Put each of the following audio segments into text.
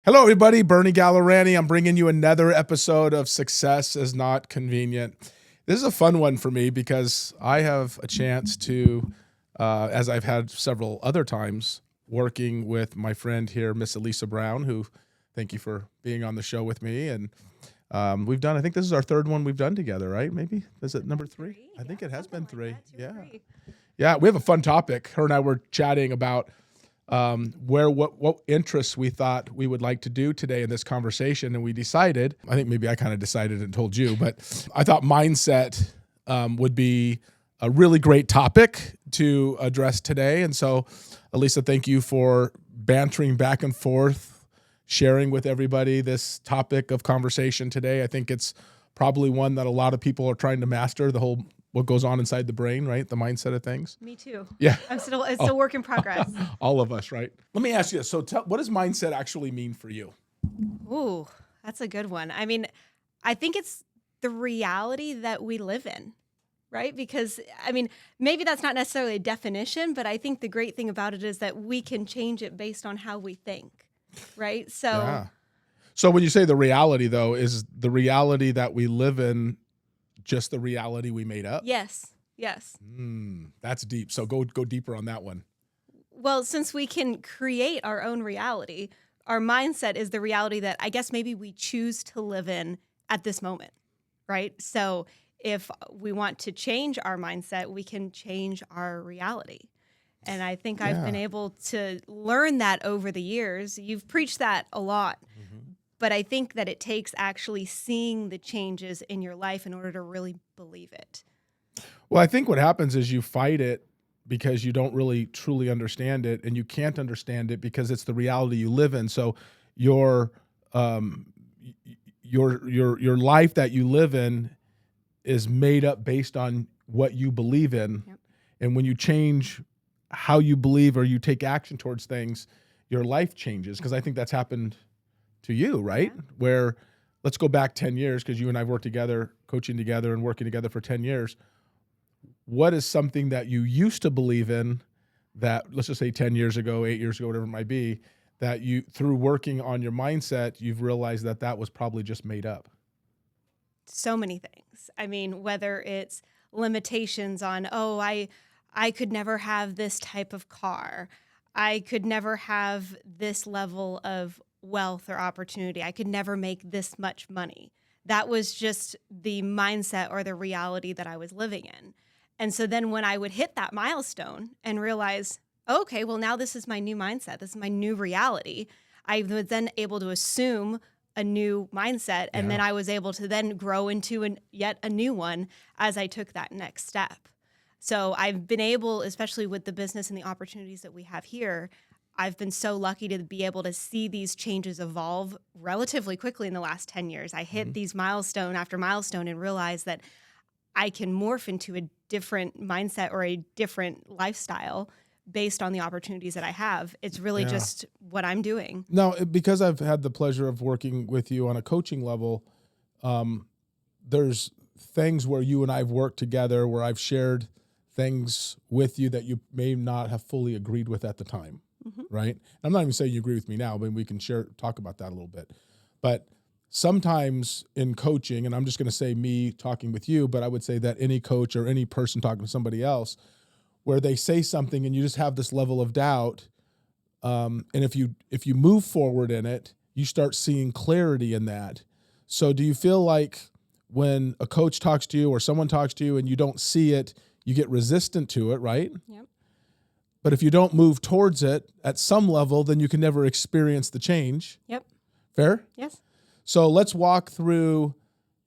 Hello, everybody. Bernie Gallerani. I'm bringing you another episode of Success is Not Convenient. This is a fun one for me because I have a chance to, as I've had several other times, working with my friend here, Miss Eleissa Brown, who thank you for being on the show with me. And we've done, I think this is our third one we've done together, right? Maybe? Is it number three? I think it has been three. Yeah. Yeah, we have a fun topic. Her and I were chatting about what interests we thought we would like to do today in this conversation. And we decided, I think maybe I kind of decided and told you, but I thought mindset would be a really great topic to address today. And so, Eleissa, thank you for bantering back and forth, sharing with everybody this topic of conversation today. I think it's probably one that a lot of people are trying to master, the whole what goes on inside the brain, right? The mindset of things. Me too. Yeah. It's still work in progress. All of us, right? Let me ask you this. So what does mindset actually mean for you? Ooh, that's a good one. I mean, I think it's the reality that we live in, right? Because, I mean, maybe that's not necessarily a definition, but I think the great thing about it is that we can change it based on how we think, right? So, yeah. So when you say the reality, though, is the reality that we live in just the reality we made up? Yes. That's deep. So go deeper on that one. Well, since we can create our own reality, our mindset is the reality that I guess maybe we choose to live in at this moment, right? So if we want to change our mindset, we can change our reality. And I think I've been able to learn that over the years. You've preached that a lot. But I think that it takes actually seeing the changes in your life in order to really believe it. Well, I think what happens is you fight it because you don't really truly understand it, and you can't understand it because it's the reality you live in. So your life that you live in is made up based on what you believe in. Yep. And when you change how you believe or you take action towards things, your life changes. Because I think that's happened to you, right? Yeah. Where let's go back 10 years, because you and I've worked together, coaching together and working together for 10 years. What is something that you used to believe in that, let's just say 10 years ago, 8 years ago, whatever it might be, that you, through working on your mindset, you've realized that that was probably just made up? So many things. I mean, whether it's limitations on, I could never have this type of car. I could never have this level of wealth or opportunity. I could never make this much money. That was just the mindset or the reality that I was living in. And so then when I would hit that milestone and realize, okay, well, now this is my new mindset. This is my new reality. I was then able to assume a new mindset. And then I was able to then grow into yet a new one as I took that next step. So I've been able, especially with the business and the opportunities that we have here, I've been so lucky to be able to see these changes evolve relatively quickly in the last 10 years. I hit these milestone after milestone and realized that I can morph into a different mindset or a different lifestyle based on the opportunities that I have. It's really just what I'm doing. Now, because I've had the pleasure of working with you on a coaching level, there's things where you and I have worked together where I've shared things with you that you may not have fully agreed with at the time. Right? I'm not even saying you agree with me now, but we can talk about that a little bit. But sometimes in coaching, and I'm just going to say me talking with you, but I would say that any coach or any person talking to somebody else, where they say something and you just have this level of doubt, and if you move forward in it, you start seeing clarity in that. So do you feel like when a coach talks to you or someone talks to you and you don't see it, you get resistant to it, right? Yep. But if you don't move towards it at some level, then you can never experience the change. Yep. Fair? Yes. So let's walk through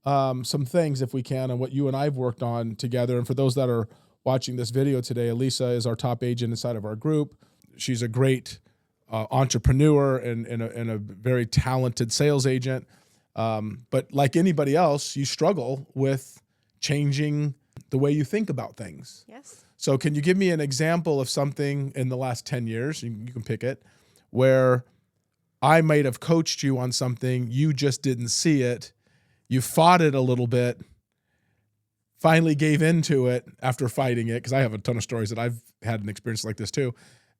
some things, if we can, on what you and I have worked on together. And for those that are watching this video today, Eleissa is our top agent inside of our group. She's a great entrepreneur and a very talented sales agent. But like anybody else, you struggle with changing the way you think about things. Yes. So can you give me an example of something in the last 10 years, you can pick it, where I might have coached you on something, you just didn't see it, you fought it a little bit, finally gave into it after fighting it, because I have a ton of stories that I've had an experience like this too,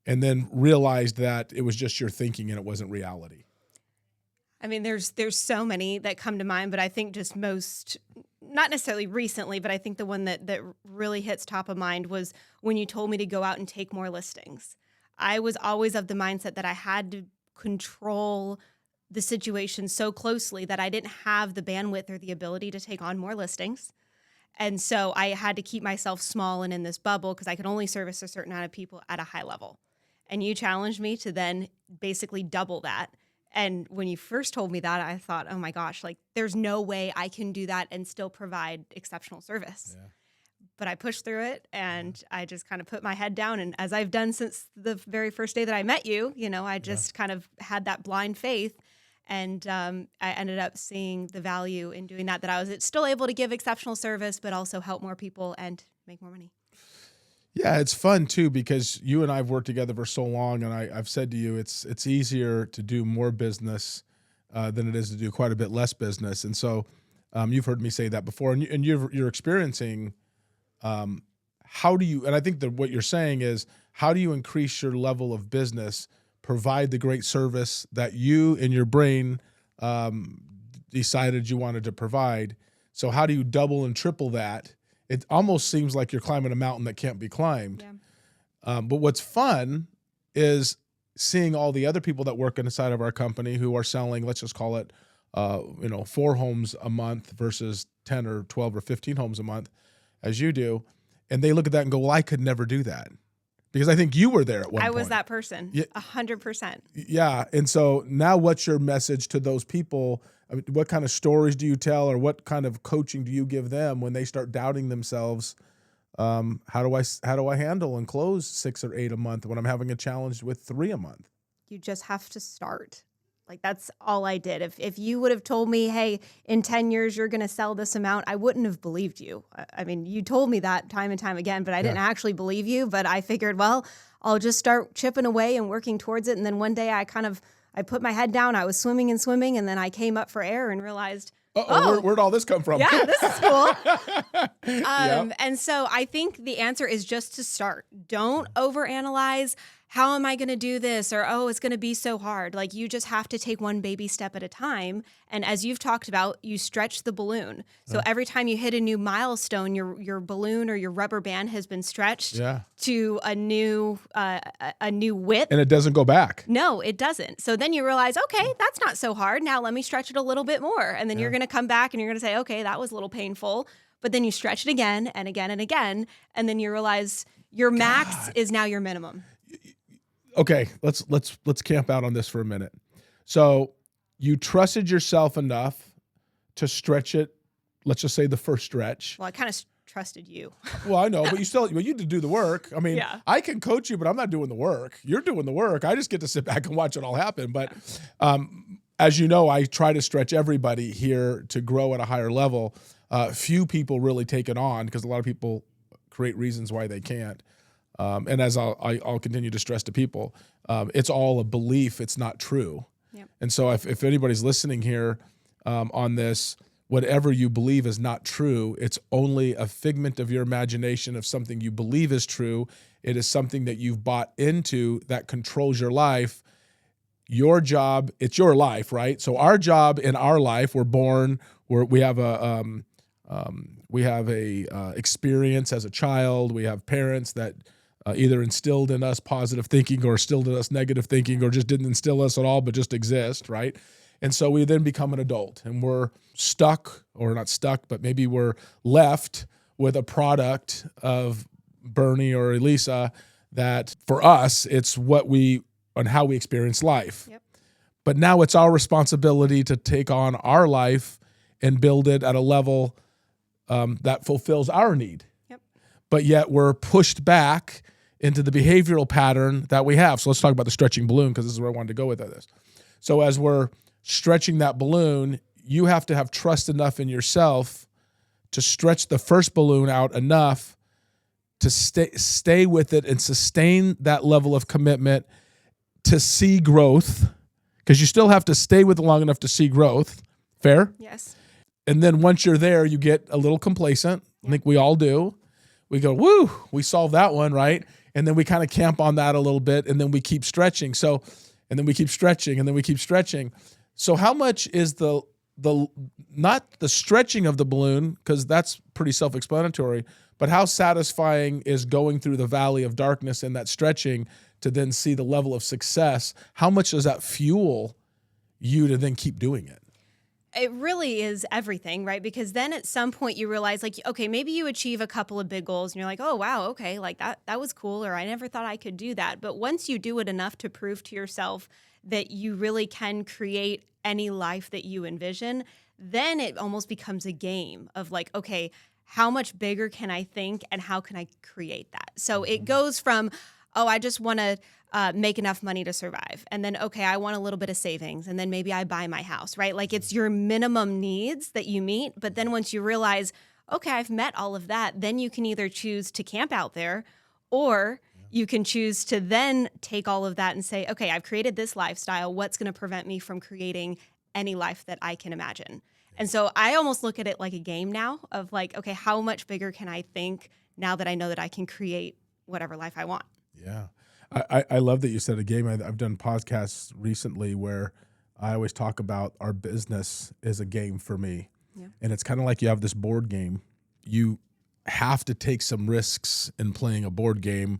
and then realized that it was just your thinking and it wasn't reality? I mean, there's so many that come to mind, but I think just most, not necessarily recently, but I think the one that really hits top of mind was when you told me to go out and take more listings. I was always of the mindset that I had to control the situation so closely that I didn't have the bandwidth or the ability to take on more listings. And so I had to keep myself small and in this bubble because I could only service a certain amount of people at a high level. And you challenged me to then basically double that. And when you first told me that, I thought, oh my gosh, like there's no way I can do that and still provide exceptional service. Yeah. But I pushed through it, and I just kind of put my head down. And as I've done since the very first day that I met you, I just kind of had that blind faith. And I ended up seeing the value in doing that I was still able to give exceptional service, but also help more people and make more money. Yeah, it's fun too, because you and I have worked together for so long, and I've said to you, it's easier to do more business than it is to do quite a bit less business. And so you've heard me say that before, and you're experiencing how do you, and I think that what you're saying is, how do you increase your level of business, provide the great service that you in your brain decided you wanted to provide? So how do you double and triple that? It almost seems like you're climbing a mountain that can't be climbed. Yeah. But what's fun is seeing all the other people that work inside of our company who are selling, let's just call it, 4 homes a month versus 10 or 12 or 15 homes a month, as you do. And they look at that and go, well, I could never do that. Because I think you were there at one point. I was that person, 100%. Yeah. And so now what's your message to those people? I mean, what kind of stories do you tell, or what kind of coaching do you give them when they start doubting themselves? How do I handle and close 6 or 8 a month when I'm having a challenge with 3 a month? You just have to start. Like, that's all I did. If you would have told me, hey, in 10 years, you're going to sell this amount, I wouldn't have believed you. I mean, you told me that time and time again, but I didn't actually believe you. But I figured, well, I'll just start chipping away and working towards it. And then one day I put my head down. I was swimming, and then I came up for air and realized, where'd all this come from? Yeah, this is cool. And so I think the answer is just to start. Don't overanalyze. How am I going to do this? Or, it's going to be so hard. Like, you just have to take one baby step at a time. And as you've talked about, you stretch the balloon. So every time you hit a new milestone, your balloon or your rubber band has been stretched to a new width. And it doesn't go back. No, it doesn't. So then you realize, okay, that's not so hard. Now let me stretch it a little bit more. And then you're going to come back and you're going to say, okay, that was a little painful. But then you stretch it again and again and again. And then you realize your max is now your minimum. Okay, let's camp out on this for a minute. So you trusted yourself enough to stretch it. Let's just say the first stretch. Well, I kind of trusted you. Well, I know, but you did do the work. I mean, I can coach you, but I'm not doing the work. You're doing the work. I just get to sit back and watch it all happen. But as you know, I try to stretch everybody here to grow at a higher level. Few people really take it on because a lot of people create reasons why they can't. And as I'll continue to stress to people, it's all a belief. It's not true. Yep. And so if anybody's listening here on this, whatever you believe is not true. It's only a figment of your imagination of something you believe is true. It is something that you've bought into that controls your life. Your job, it's your life, right? So our job in our life, we're born, we have a experience as a child. We have parents that either instilled in us positive thinking or instilled in us negative thinking, or just didn't instill us at all, but just exist, right? And so we then become an adult, and we're stuck, or not stuck, but maybe we're left with a product of Bernie or Eleissa that for us, it's what we and how we experience life. Yep. But now it's our responsibility to take on our life and build it at a level that fulfills our need. Yep. But yet we're pushed back into the behavioral pattern that we have. So let's talk about the stretching balloon, because this is where I wanted to go with this. So as we're stretching that balloon, you have to have trust enough in yourself to stretch the first balloon out enough to stay with it and sustain that level of commitment to see growth, because you still have to stay with it long enough to see growth. Fair? Yes. And then once you're there, you get a little complacent. I think we all do. We go, woo, we solved that one, right? And then we kind of camp on that a little bit, and then we keep stretching. And then we keep stretching, and then we keep stretching. So how much is the not the stretching of the balloon, because that's pretty self-explanatory, but how satisfying is going through the valley of darkness and that stretching to then see the level of success? How much does that fuel you to then keep doing it? It really is everything, right? Because then at some point you realize, like, okay, maybe you achieve a couple of big goals and you're like, oh, wow, okay, like that was cool, or I never thought I could do that. But once you do it enough to prove to yourself that you really can create any life that you envision, then it almost becomes a game of like, okay, how much bigger can I think and how can I create that? So it goes from, oh, I just want to make enough money to survive. And then, okay, I want a little bit of savings. And then maybe I buy my house, right? Like it's your minimum needs that you meet. But then once you realize, okay, I've met all of that, then you can either choose to camp out there, or you can choose to then take all of that and say, okay, I've created this lifestyle. What's going to prevent me from creating any life that I can imagine? And so I almost look at it like a game now of like, okay, how much bigger can I think now that I know that I can create whatever life I want? Yeah. I love that you said a game. I've done podcasts recently where I always talk about our business is a game for me. Yeah. And it's kind of like you have this board game. You have to take some risks in playing a board game,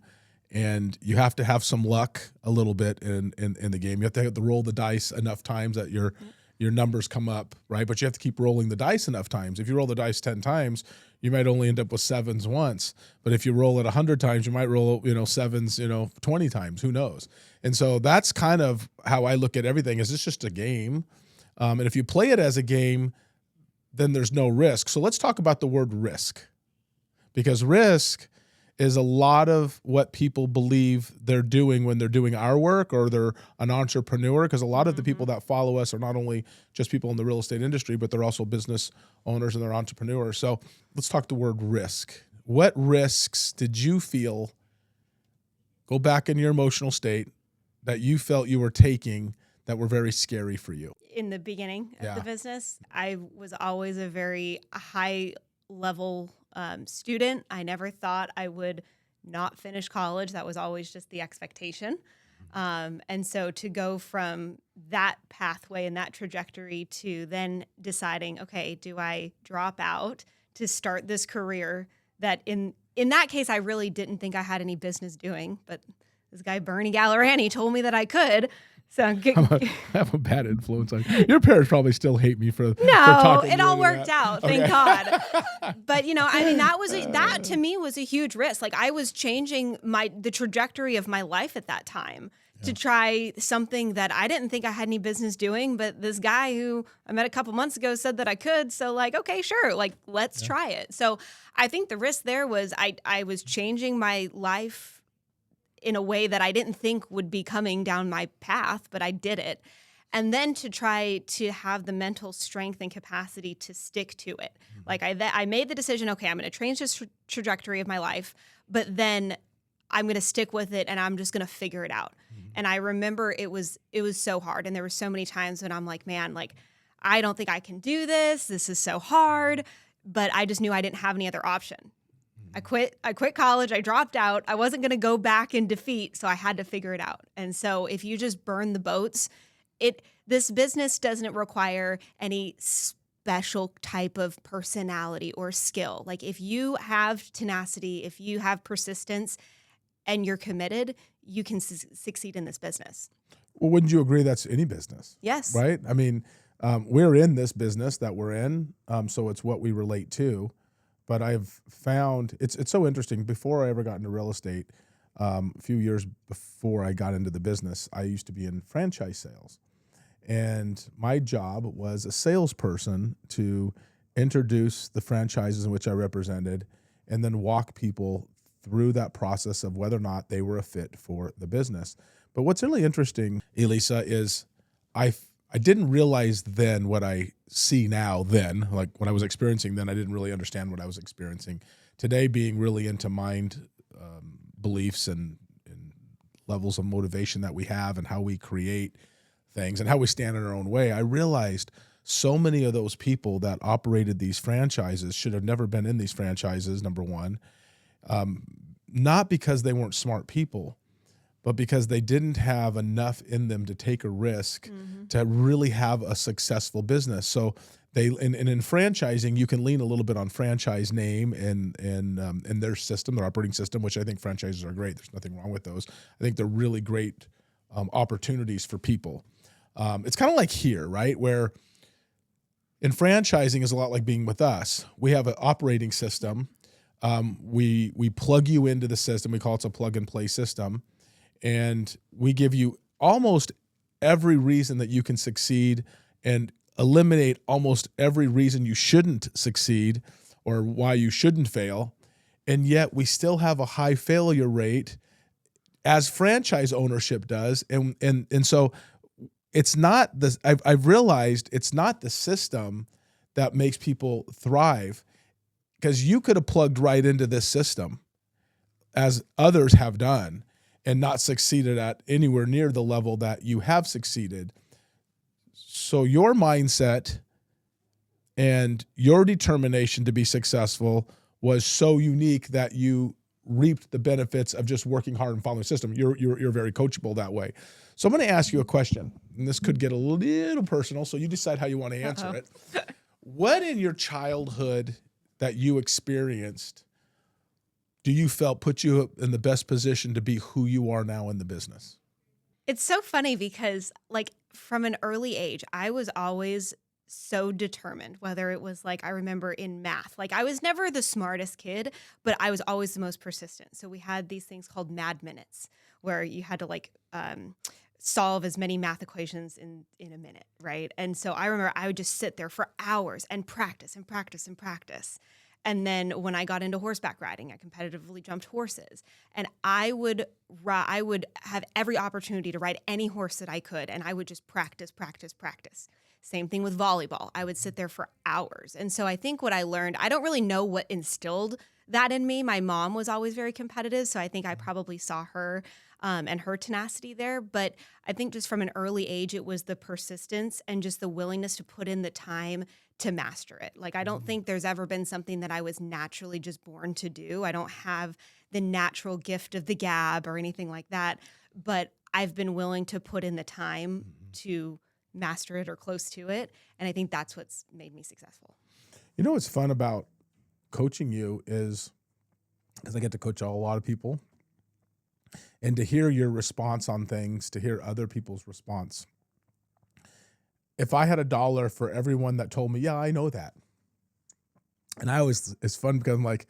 and you have to have some luck a little bit in the game. You have to roll the dice enough times that your numbers come up, right? But you have to keep rolling the dice enough times. If you roll the dice 10 times, you might only end up with sevens once. But if you roll it 100 times, you might roll, sevens, 20 times. Who knows? And so that's kind of how I look at everything. Is it's just a game. And if you play it as a game, then there's no risk. So let's talk about the word risk, because risk is a lot of what people believe they're doing when they're doing our work, or they're an entrepreneur, because a lot of the people that follow us are not only just people in the real estate industry, but they're also business owners and they're entrepreneurs. So let's talk the word risk. What risks did you feel, go back in your emotional state, that you felt you were taking that were very scary for you? In the beginning of the business, I was always a very high level student. I never thought I would not finish college. That was always just the expectation. And so to go from that pathway and that trajectory to then deciding, okay, do I drop out to start this career that in that case, I really didn't think I had any business doing, but this guy, Bernie Gallerani, told me that I could. So I have a bad influence on you. Your parents probably still hate me for no, talking it all worked out, thank God. But that to me was a huge risk. Like I was changing the trajectory of my life at that time to try something that I didn't think I had any business doing. But this guy who I met a couple months ago said that I could. So like, okay, sure, like let's try it. So I think the risk there was I was changing my life in a way that I didn't think would be coming down my path, but I did it. And then to try to have the mental strength and capacity to stick to it. Like I made the decision, okay, I'm going to change this trajectory of my life, but then I'm going to stick with it and I'm just going to figure it out. And I remember it was so hard. And there were so many times when I'm like, man, like, I don't think I can do this. This is so hard. But I just knew I didn't have any other option. I quit college. I dropped out. I wasn't going to go back in defeat, so I had to figure it out. And so if you just burn the boats, this business doesn't require any special type of personality or skill. Like if you have tenacity, if you have persistence and you're committed, you can succeed in this business. Well, wouldn't you agree that's any business? Yes. Right? I mean, we're in this business that we're in, so it's what we relate to. But I've found it's so interesting. Before I ever got into real estate, a few years before I got into the business, I used to be in franchise sales. And my job was a salesperson to introduce the franchises in which I represented and then walk people through that process of whether or not they were a fit for the business. But what's really interesting, Eleissa, is I didn't realize then what I see now then. Like when I was experiencing then, I didn't really understand what I was experiencing. Today, being really into mind beliefs and levels of motivation that we have and how we create things and how we stand in our own way, I realized so many of those people that operated these franchises should have never been in these franchises, number one, not because they weren't smart people, but because they didn't have enough in them to take a risk to really have a successful business. So in franchising, you can lean a little bit on franchise name and their system, their operating system, which I think franchises are great. There's nothing wrong with those. I think they're really great opportunities for people. It's kind of like here, right? Where in franchising is a lot like being with us. We have an operating system. We plug you into the system. We call it a plug and play system. And we give you almost every reason that you can succeed and eliminate almost every reason you shouldn't succeed or why you shouldn't fail. And yet we still have a high failure rate as franchise ownership does. And so it's not this, I've realized it's not the system that makes people thrive, because you could have plugged right into this system as others have done and not succeeded at anywhere near the level that you have succeeded. So your mindset and your determination to be successful was so unique that you reaped the benefits of just working hard and following the system. You're very coachable that way. So I'm going to ask you a question, and this could get a little personal, so you decide how you want to answer it. What in your childhood that you experienced do you felt put you in the best position to be who you are now in the business? It's so funny because, like, from an early age, I was always so determined, whether it was like, I remember in math, like I was never the smartest kid, but I was always the most persistent. So we had these things called mad minutes where you had to solve as many math equations in a minute, right? And so I remember I would just sit there for hours and practice and practice and practice. And then when I got into horseback riding, I competitively jumped horses, and I would have every opportunity to ride any horse that I could, and I would just practice. Same thing with volleyball. I would sit there for hours. And so I think what I learned, I don't really know what instilled that in me. My mom was always very competitive, so I think I probably saw her and her tenacity there. But I think just from an early age, it was the persistence and just the willingness to put in the time to master it. Like, I don't think there's ever been something that I was naturally just born to do. I don't have the natural gift of the gab or anything like that, but I've been willing to put in the time to master it or close to it. And I think that's what's made me successful. You know what's fun about coaching you is, because I get to coach a lot of people, and to hear your response on things, to hear other people's response. If I had $1 for everyone that told me, yeah, I know that. And it's fun because I'm like,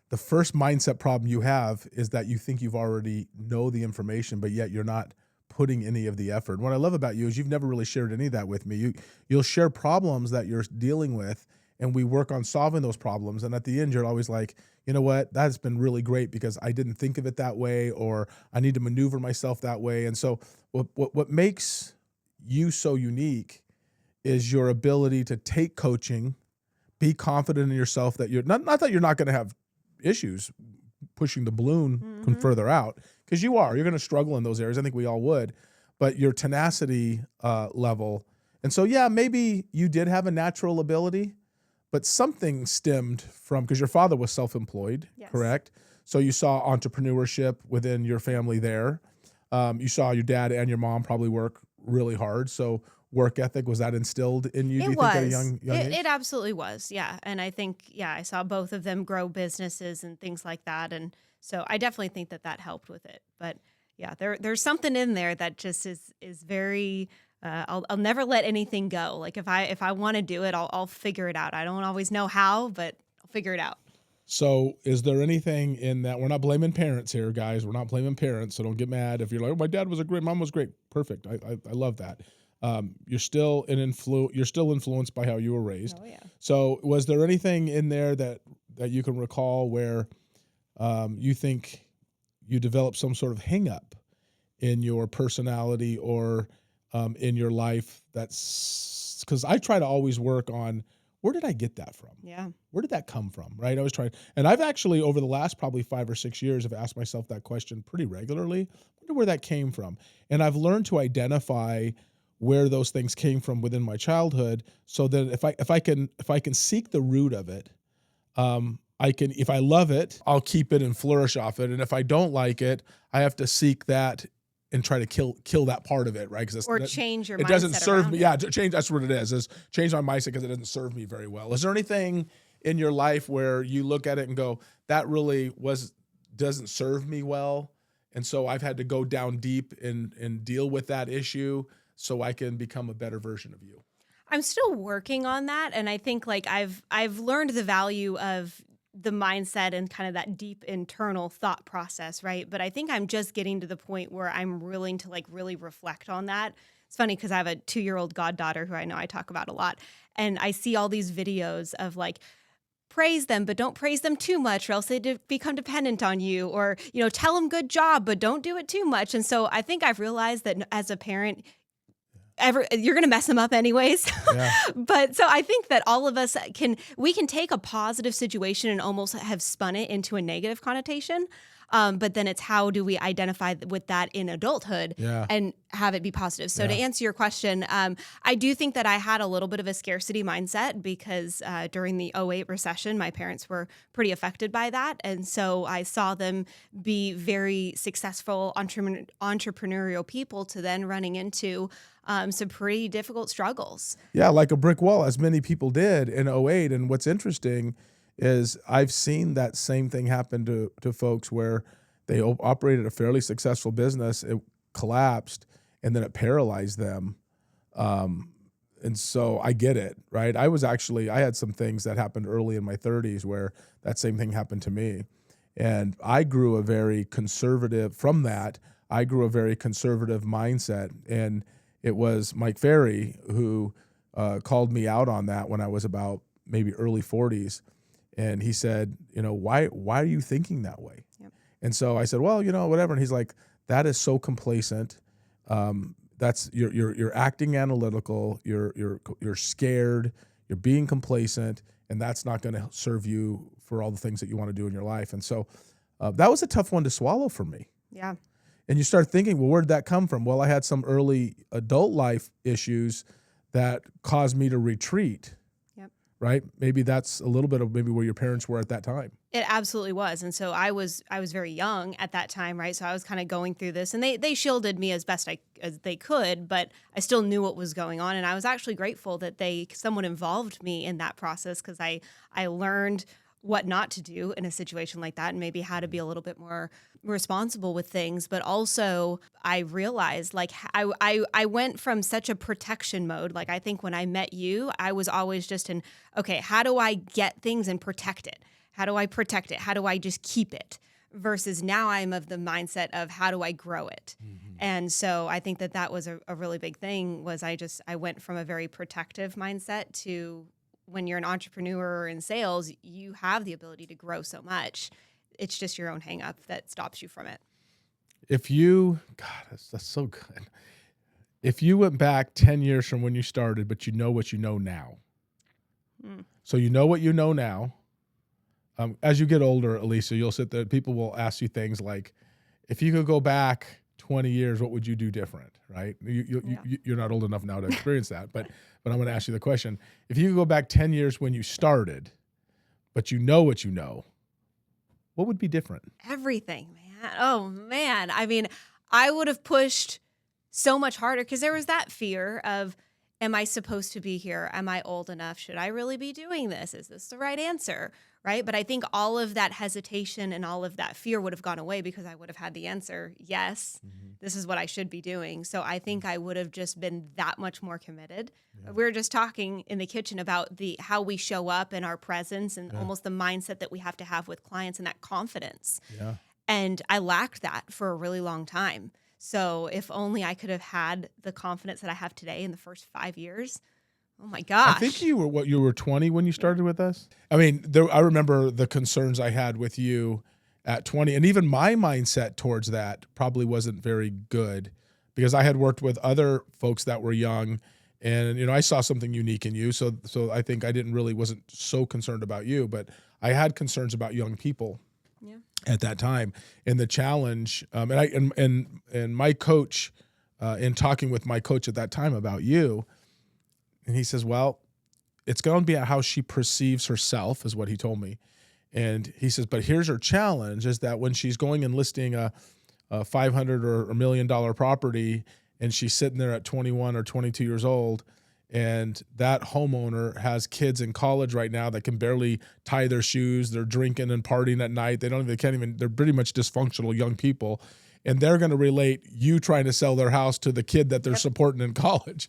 the first mindset problem you have is that you think you've already know the information, but yet you're not putting any of the effort. What I love about you is you've never really shared any of that with me. You'll share problems that you're dealing with, and we work on solving those problems. And at the end, you're always like, you know what, that's been really great because I didn't think of it that way, or I need to maneuver myself that way. And so what makes you so unique is your ability to take coaching, be confident in yourself that you're not that you're not going to have issues pushing the balloon further out, because you're going to struggle in those areas. I think we all would, but your tenacity level. And so, yeah, maybe you did have a natural ability, but something stemmed from, because your father was self-employed, Yes. correct? So you saw entrepreneurship within your family there. You saw your dad and your mom probably work really hard. So work ethic, was that instilled in you, do you think, at a young age? It absolutely was, yeah. And I think, I saw both of them grow businesses and things like that. And so I definitely think that helped with it. But yeah, there's something in there that just is very, I'll never let anything go. Like if I want to do it, I'll figure it out. I don't always know how, but I'll figure it out. So is there anything in that, we're not blaming parents here, guys. We're not blaming parents. So don't get mad if you're like, oh, my dad was great, mom was great. Perfect. I love that. You're still influenced by how you were raised. Oh, yeah. So was there anything in there that you can recall where you think you developed some sort of hang up in your personality or in your life? That's because I try to always work on, where did I get that from? Yeah. Where did that come from? Right. I was trying, and I've actually over the last probably 5 or 6 years have asked myself that question pretty regularly. I wonder where that came from. And I've learned to identify where those things came from within my childhood, so that if I can seek the root of it, if I love it, I'll keep it and flourish off it. And if I don't like it, I have to seek that and try to kill that part of it, right? Because or change your mindset. It doesn't serve around me. it. Yeah, change. That's what it is change my mindset because it doesn't serve me very well. Is there anything in your life where you look at it and go, that really doesn't serve me well, and so I've had to go down deep and deal with that issue so I can become a better version of you? I'm still working on that, and I think like I've learned the value of the mindset and kind of that deep internal thought process, right? But I think I'm just getting to the point where I'm willing to like really reflect on that. It's funny because I have a 2-year-old goddaughter who I know I talk about a lot, and I see all these videos of like, praise them, but don't praise them too much or else they become dependent on you, or, tell them good job, but don't do it too much. And so I think I've realized that as a parent, you're going to mess them up anyways. Yeah. But so I think that all of us we can take a positive situation and almost have spun it into a negative connotation. But then it's how do we identify with that in adulthood and have it be positive. So to answer your question, I do think that I had a little bit of a scarcity mindset because during the '08 recession, my parents were pretty affected by that. And so I saw them be very successful entrepreneurial people to then running into some pretty difficult struggles. Yeah, like a brick wall, as many people did in '08. And what's interesting is I've seen that same thing happen to folks where they operated a fairly successful business, it collapsed, and then it paralyzed them. And so I get it, right? I had some things that happened early in my 30s where that same thing happened to me. And I grew a very conservative mindset. And it was Mike Ferry who called me out on that when I was about maybe early 40s. And he said, why are you thinking that way? Yep. And so I said, well, whatever. And he's like, that is so complacent. That's you're acting analytical. You're scared. You're being complacent, and that's not going to serve you for all the things that you want to do in your life. And so that was a tough one to swallow for me. Yeah. And you start thinking, well, where did that come from? Well, I had some early adult life issues that caused me to retreat. Right? Maybe that's a little bit of maybe where your parents were at that time. It absolutely was. And so I was very young at that time, right? So I was kind of going through this, and they shielded me as best as they could, but I still knew what was going on. And I was actually grateful that someone involved me in that process, because I learned what not to do in a situation like that, and maybe how to be a little bit more responsible with things. But also I realized like I went from such a protection mode. Like I think when I met you, I was always just in, okay, how do I get things and protect it? How do I protect it? How do I just keep it? Versus now I'm of the mindset of how do I grow it? Mm-hmm. And so I think that was a really big thing, was I went from a very protective mindset to, when you're an entrepreneur or in sales, you have the ability to grow so much. It's just your own hang up that stops you from it. That's so good. If you went back 10 years from when you started, but you know what you know now. So you know what you know now. As you get older, Eleissa, you'll sit there, people will ask you things like, if you could go back 20 years, what would you do different, right? You're not old enough now to experience that, but I'm going to ask you the question. If you could go back 10 years when you started, but you know what you know, what would be different? Everything, man. Oh, man. I mean, I would have pushed so much harder, because there was that fear of, am I supposed to be here? Am I old enough? Should I really be doing this? Is this the right answer? Right? But I think all of that hesitation and all of that fear would have gone away, because I would have had the answer, yes, this is what I should be doing. So I think I would have just been that much more committed. Yeah. We were just talking in the kitchen about how we show up and our presence, and almost the mindset that we have to have with clients, and that confidence. Yeah. And I lacked that for a really long time. So if only I could have had the confidence that I have today in the first 5 years. Oh my gosh. I think you were 20 when you started with us? I mean, I remember the concerns I had with you at 20, and even my mindset towards that probably wasn't very good, because I had worked with other folks that were young, and I saw something unique in you. So I think I wasn't so concerned about you, but I had concerns about young people at that time. And the challenge, and my coach, in talking with my coach at that time about you, and he says, well, it's going to be how she perceives herself, is what he told me. And he says, but here's her challenge, is that when she's going and listing a a $500 or $1 million property, and she's sitting there at 21 or 22 years old, and that homeowner has kids in college right now that can barely tie their shoes. They're drinking and partying at night. They're pretty much dysfunctional young people. And they're going to relate you trying to sell their house to the kid that they're supporting in college,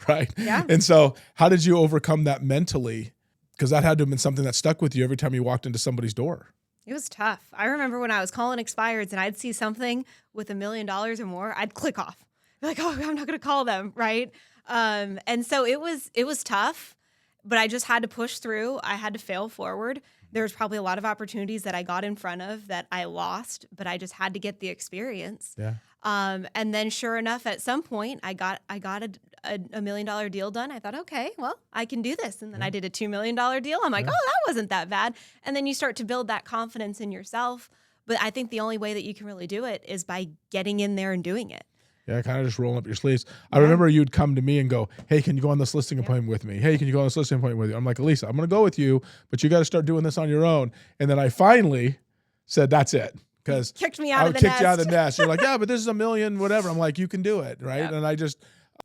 right? Yeah. And so how did you overcome that mentally? Because that had to have been something that stuck with you every time you walked into somebody's door. It was tough. I remember when I was calling expireds and I'd see something with $1 million or more, I'd click off. Like, oh, I'm not going to call them, right? And so it was tough, but I just had to push through. I had to fail forward. There was probably a lot of opportunities that I got in front of that I lost, but I just had to get the experience. Yeah. And then sure enough, at some point I got a $1 million deal done. I thought, okay, well, I can do this. And then I did a $2 million deal. I'm like, oh, that wasn't that bad. And then you start to build that confidence in yourself. But I think the only way that you can really do it is by getting in there and doing it. Yeah, kind of just rolling up your sleeves. I remember you'd come to me and go, hey, can you go on this listing appointment with me? Hey, can you go on this listing appointment with you? I'm like, Eleissa, I'm going to go with you, but you got to start doing this on your own. And then I finally said, that's it. Because kicked me out of the kicked nest. you out of the nest. You're like, yeah, but this is $1 million, whatever. I'm like, you can do it, right? Yep. And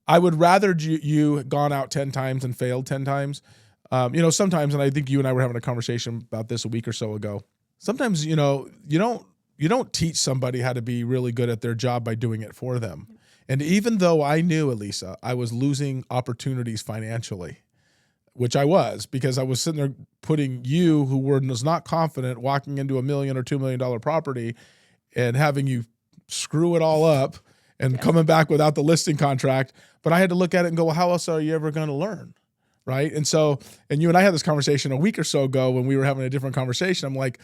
I would rather you gone out 10 times and failed 10 times. Sometimes, and I think you and I were having a conversation about this a week or so ago. Sometimes, you don't teach somebody how to be really good at their job by doing it for them. And even though I knew, Eleissa, I was losing opportunities financially, which I was, because I was sitting there putting you, who was not confident, walking into $1 million or $2 million property and having you screw it all up and coming back without the listing contract. But I had to look at it and go, well, how else are you ever going to learn? Right. And you and I had this conversation a week or so ago when we were having a different conversation. I'm like,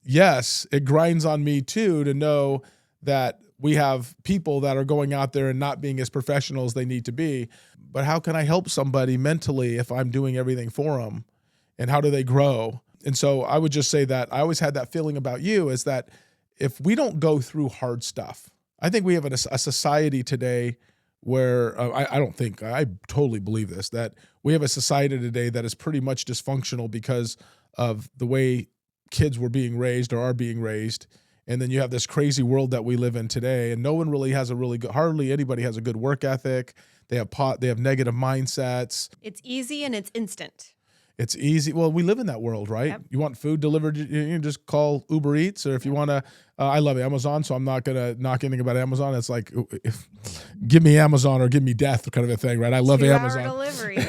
yes, it grinds on me too to know that we have people that are going out there and not being as professional as they need to be. But how can I help somebody mentally if I'm doing everything for them? And how do they grow? And so I would just say that I always had that feeling about you, is that if we don't go through hard stuff, I think we have a society today where I totally believe this, that we have a society today that is pretty much dysfunctional because of the way kids were being raised or are being raised. And then you have this crazy world that we live in today, and no one really has hardly anybody has a good work ethic. They have negative mindsets. It's easy and it's instant. It's easy. Well, we live in that world, right? Yep. You want food delivered, you can just call Uber Eats, or if you want to, I love Amazon, so I'm not going to knock anything about Amazon. It's like, give me Amazon or give me death kind of a thing, right? I love Amazon. 2-hour delivery. Boom,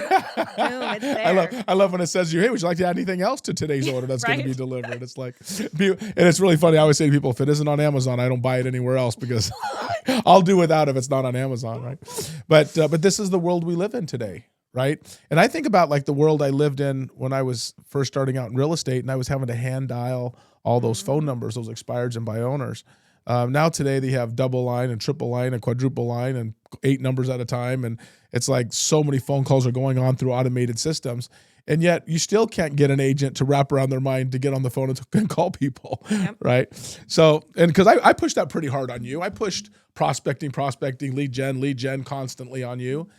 it's there. I love when it says to you, hey, would you like to add anything else to today's order that's going to be delivered? It's like, and it's really funny. I always say to people, if it isn't on Amazon, I don't buy it anywhere else, because I'll do without if it's not on Amazon, right? But this is the world we live in today. Right. And I think about like the world I lived in when I was first starting out in real estate, and I was having to hand dial all those phone numbers, those expireds and buy owners. Now today they have double line and triple line and quadruple line and 8 numbers at a time. And it's like so many phone calls are going on through automated systems. And yet you still can't get an agent to wrap around their mind to get on the phone and call people. Yep. Right. So, and because I pushed that pretty hard on you. I pushed prospecting, lead gen constantly on you.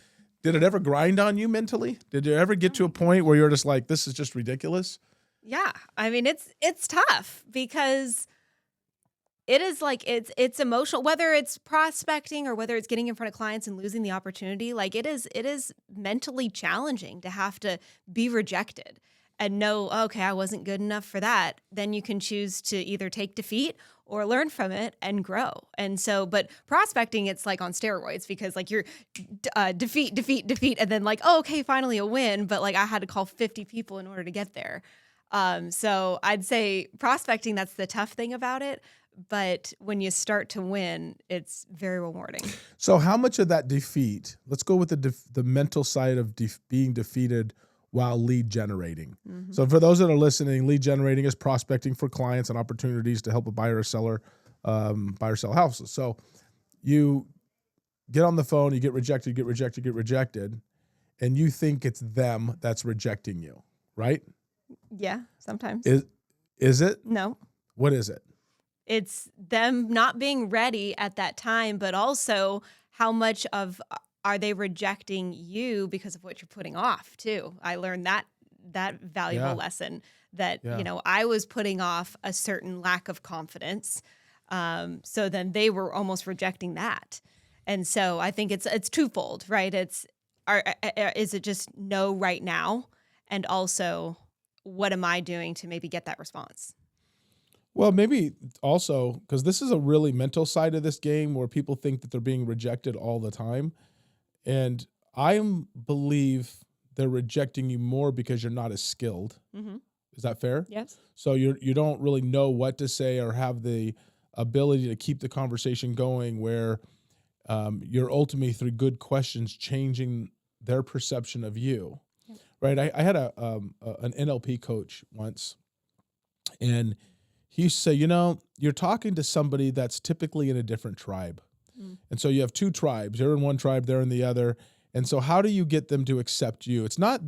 Did it ever grind on you mentally? Did you ever get to a point where you're just like, this is just ridiculous? Yeah. I mean, it's tough, because it is like, it's emotional, whether it's prospecting or whether it's getting in front of clients and losing the opportunity. Like it is mentally challenging to have to be rejected and know, okay, I wasn't good enough for that. Then you can choose to either take defeat or learn from it and grow. And so, but prospecting, it's like on steroids, because like you're defeat, and then like, oh, okay, finally a win. But like I had to call 50 people in order to get there. So I'd say prospecting, that's the tough thing about it. But when you start to win, it's very rewarding. So how much of that defeat, let's go with the mental side of being defeated while lead generating. Mm-hmm. So for those that are listening, lead generating is prospecting for clients and opportunities to help a buyer or seller buy or sell houses. So you get on the phone, you get rejected, and you think it's them that's rejecting you, right? Yeah, sometimes. Is it? No. What is it? It's them not being ready at that time, but also how much of are they rejecting you because of what you're putting off too? I learned that valuable lesson that, I was putting off a certain lack of confidence So then they were almost rejecting that. And so I think it's twofold, right? Is it just no right now? And also, what am I doing to maybe get that response? Well, maybe also because this is a really mental side of this game where people think that they're being rejected all the time. And believe they're rejecting you more because you're not as skilled. Mm-hmm. Is that fair? Yes. So you don't really know what to say or have the ability to keep the conversation going where you're ultimately through good questions changing their perception of you. Yep. Right? I had an NLP coach once, and he used to say, you're talking to somebody that's typically in a different tribe. Mm. And so you have two tribes. You're in one tribe, they're in the other. And so how do you get them to accept you? It's not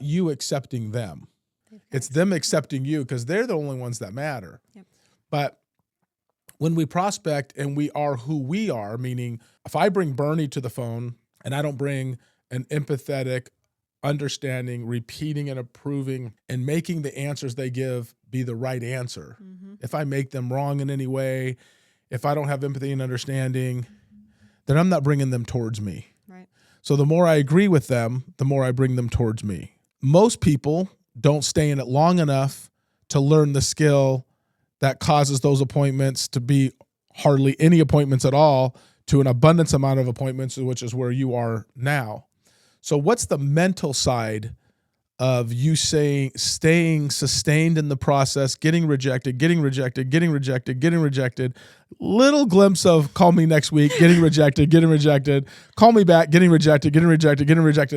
you accepting them. It's them accepting you because they're the only ones that matter. Yep. But when we prospect and we are who we are, meaning if I bring Bernie to the phone and I don't bring an empathetic, understanding, repeating and approving and making the answers they give be the right answer. Mm-hmm. If I make them wrong in any way, if I don't have empathy and understanding, then I'm not bringing them towards me. Right. So the more I agree with them, the more I bring them towards me. Most people don't stay in it long enough to learn the skill that causes those appointments to be hardly any appointments at all to an abundance amount of appointments, which is where you are now. So what's the mental side of you staying sustained in the process, getting rejected, little glimpse of call me next week, getting rejected, call me back, getting rejected.